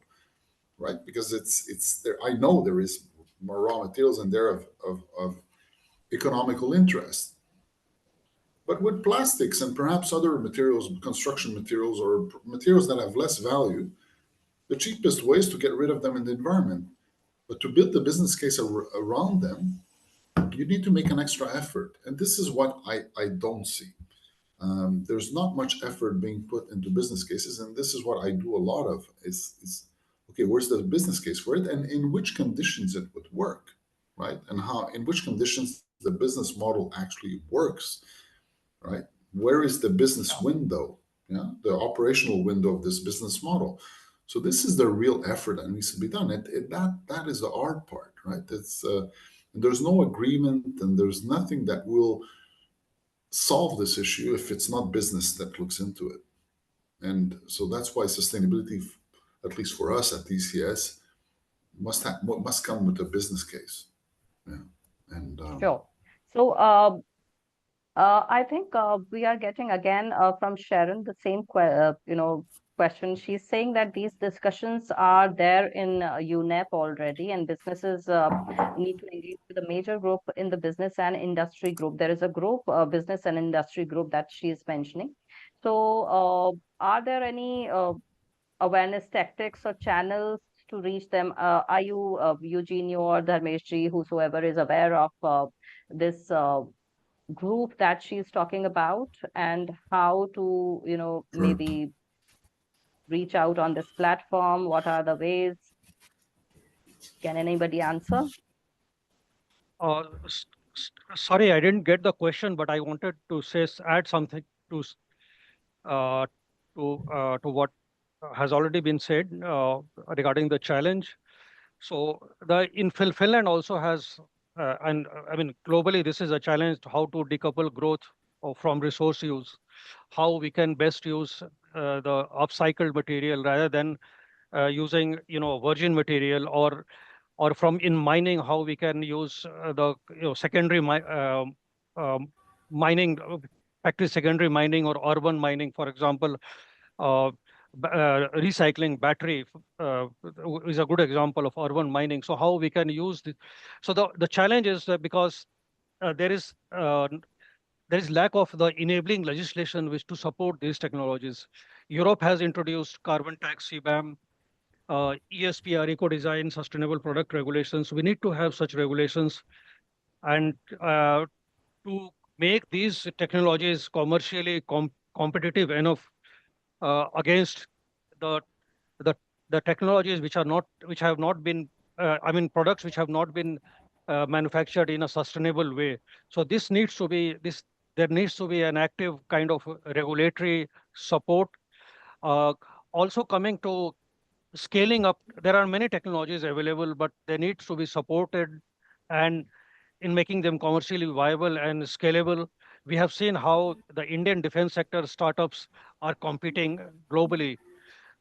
right? Because it's there. I know there is more raw materials in there of economical interest. But with plastics and perhaps other materials, construction materials or materials that have less value, the cheapest way is to get rid of them in the environment. But to build the business case around them, you need to make an extra effort. And this is what I don't see. There's not much effort being put into business cases. And this is what I do a lot of is okay, where's the business case for it? And in which conditions it would work, right? And in which conditions the business model actually works, right? Where is the business window? Yeah, the operational window of this business model. So this is the real effort that needs to be done. That is the art part, right? There's no agreement, and there's nothing that will solve this issue if it's not business that looks into it. And so that's why sustainability, at least for us at ECS, must come with a business case. Yeah, and sure. So I think we are getting again from Sharon the same question. She's saying that these discussions are there in UNEP already, and businesses need to engage with a major group in the business and industry group. There is a group, business and industry group, that she is mentioning. So are there any awareness tactics or channels to reach them? Are you, Eugenio or Dharmeshji, whosoever is aware of this group that she's talking about, and how to, maybe reach out on this platform? What are the ways? Can anybody answer? Sorry, I didn't get the question, but I wanted to add something to what has already been said regarding the challenge. So in Finland also has, and I mean globally, this is a challenge: how to decouple growth from resource use, how we can best use the upcycled material rather than using virgin material, or from in mining, how we can use the secondary mining, factory secondary mining or urban mining, for example. Recycling battery is a good example of urban mining. So how we can use the, so the challenge is that because there is lack of the enabling legislation which to support these technologies. Europe has introduced carbon tax, CBAM, ESPR, eco-design, sustainable product regulations. We need to have such regulations, and to make these technologies commercially competitive enough against the technologies which have not been, I mean, products which have not been manufactured in a sustainable way. So there needs to be an active kind of regulatory support. Also coming to scaling up, there are many technologies available, but they need to be supported and in making them commercially viable and scalable. We have seen how the Indian defense sector startups are competing globally.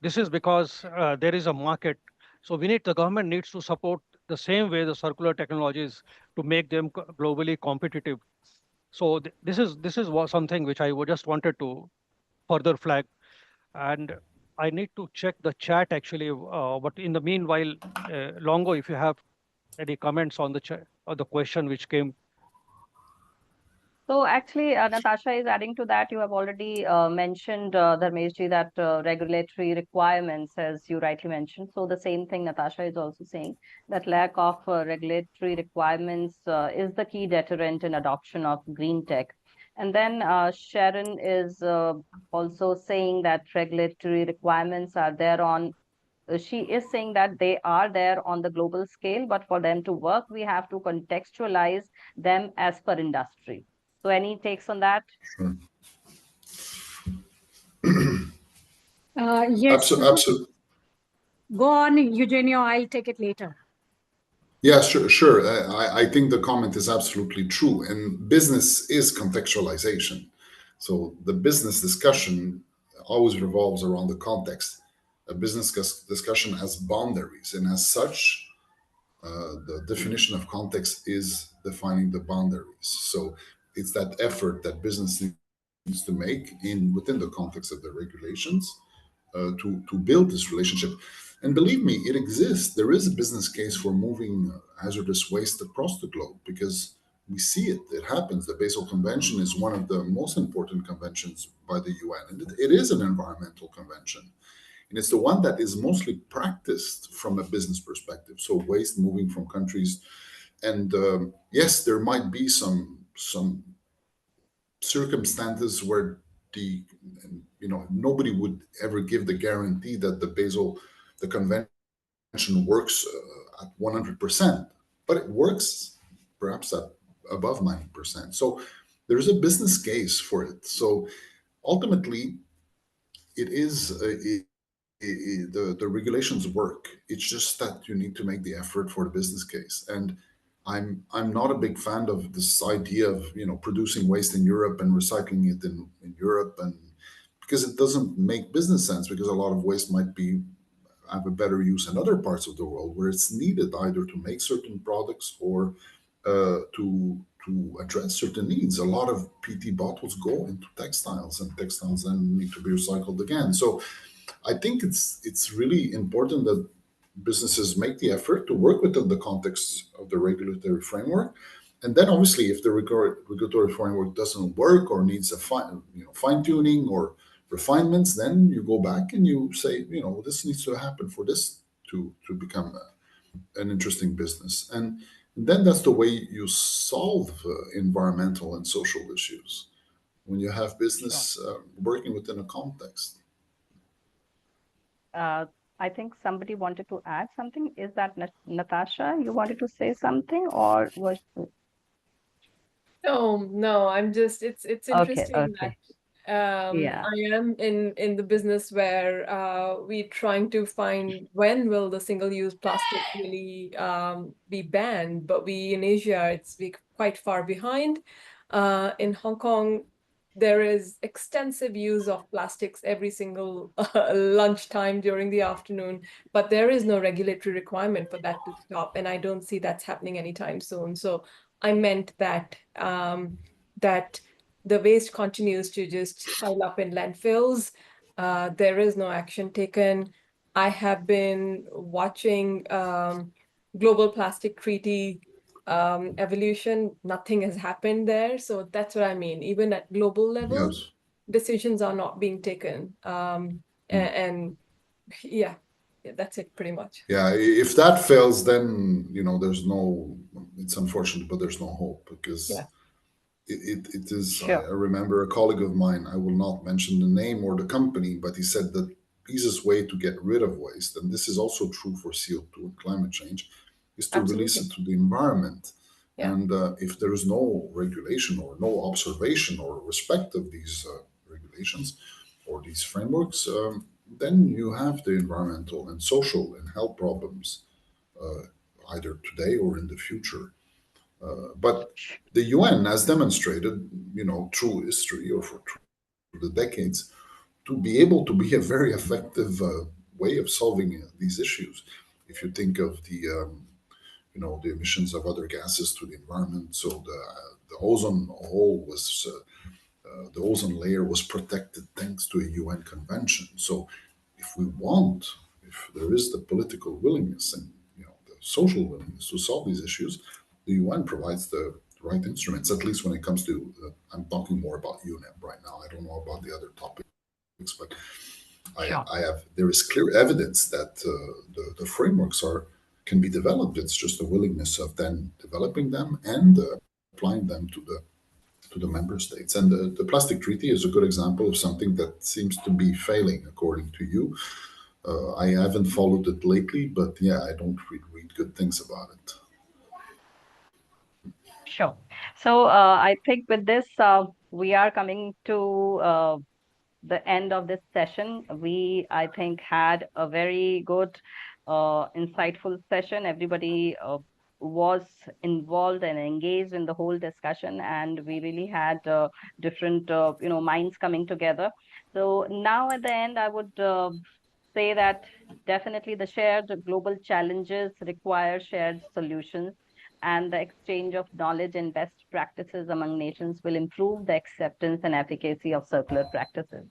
This is because there is a market. So the government needs to support the same way the circular technologies to make them globally competitive. So this is something which I would just wanted to further flag. And I need to check the chat actually. But in the meanwhile, Longo, if you have any comments on the chat or the question which came. So actually, Natasha is adding to that. You have already mentioned, Dharmeshji, that regulatory requirements, as you rightly mentioned. So the same thing Natasha is also saying, that lack of regulatory requirements is the key deterrent in adoption of green tech. And then Sharon is also saying that regulatory requirements are there on, she is saying that they are there on the global scale, but for them to work, we have to contextualize them as per industry. So any takes on that? Sure. Yes. Absolutely. Go on, Eugenio. I'll take it later. Yeah, sure. I think the comment is absolutely true. And business is contextualization. So the business discussion always revolves around the context. A business discussion has boundaries, and as such, the definition of context is defining the boundaries. So it's that effort that business needs to make within the context of the regulations to build this relationship. And believe me, it exists. There is a business case for moving hazardous waste across the globe because we see it. It happens. The Basel Convention is one of the most important conventions by the UN, and it is an environmental convention. And it's the one that is mostly practiced from a business perspective. So waste moving from countries, and yes, there might be some circumstances where nobody would ever give the guarantee that the convention works at 100%, but it works perhaps at above 90%. So there's a business case for it. So ultimately, it is the regulations work. It's just that you need to make the effort for the business case. And I'm not a big fan of this idea of producing waste in Europe and recycling it in Europe, and because it doesn't make business sense, because a lot of waste might have a better use in other parts of the world where it's needed either to make certain products or to address certain needs. A lot of PET bottles go into textiles, and textiles then need to be recycled again. So I think it's really important that businesses make the effort to work within the context of the regulatory framework. And then obviously, if the regulatory framework doesn't work or needs a fine tuning or refinements, then you go back and you say, this needs to happen for this to become an interesting business. And then that's the way you solve environmental and social issues, when you have business working within a context. I think somebody wanted to add something. Is that Natasha? You wanted to say something, or was? No, I'm just, it's interesting Okay. that Yeah. I am in the business where we're trying to find when will the single-use plastic really be banned, but we in Asia, we're quite far behind. In Hong Kong, there is extensive use of plastics every single lunchtime during the afternoon, but there is no regulatory requirement for that to stop, and I don't see that's happening anytime soon. So I meant that that the waste continues to just pile up in landfills. There is no action taken. I have been watching global plastic treaty evolution. Nothing has happened there. So that's what I mean. Even at global level, Yes. decisions are not being taken. And yeah, that's it pretty much. Yeah, if that fails, then it's unfortunate, but there's no hope, because Yeah. it is. Sure. I remember a colleague of mine, I will not mention the name or the company, but he said that the easiest way to get rid of waste, and this is also true for CO2 and climate change, is to release it to the environment. Yeah. And if there is no regulation or no observation or respect of these regulations or these frameworks, then you have the environmental and social and health problems, either today or in the future. But the UN has demonstrated, through history or through the decades, to be able to be a very effective way of solving these issues. If you think of the emissions of other gases to the environment, so the ozone hole was the ozone layer was protected thanks to a UN convention. So if there is the political willingness and the social willingness to solve these issues, the UN provides the right instruments, at least when it comes to, I'm talking more about UNEP right now. I don't know about the other topics, but there is clear evidence that the frameworks can be developed. It's just the willingness of then developing them and applying them to the member states. And the plastic treaty is a good example of something that seems to be failing, according to you. I haven't followed it lately, but yeah, I don't read good things about it. Sure. So I think with this, we are coming to the end of this session. We, I think, had a very good, insightful session. Everybody was involved and engaged in the whole discussion, and we really had different, minds coming together. So now at the end, I would say that definitely the shared global challenges require shared solutions, and the exchange of knowledge and best practices among nations will improve the acceptance and efficacy of circular practices.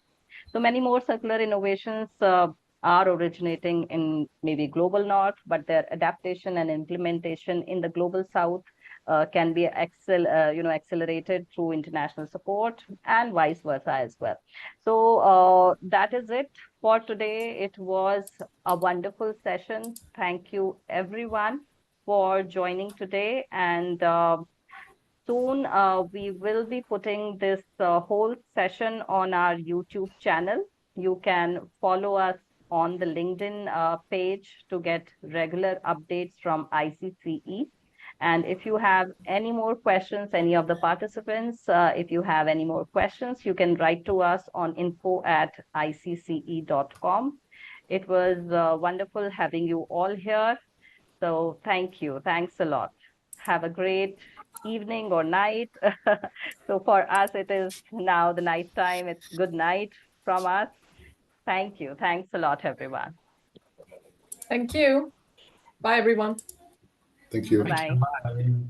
So many more circular innovations are originating in maybe global north, but their adaptation and implementation in the global south can be accelerated through international support and vice versa as well. So that is it for today. It was a wonderful session. Thank you, everyone, for joining today. And soon we will be putting this whole session on our YouTube channel. You can follow us on the LinkedIn page to get regular updates from ICCE. And if you have any more questions, any of the participants, if you have any more questions, you can write to us on info@icce.com. It was wonderful having you all here. So thank you. Thanks a lot. Have a great evening or night. So for us, it is now the night time. It's good night from us. Thank you. Thanks a lot, everyone. Thank you. Bye, everyone. Thank you. Bye. Bye, everyone.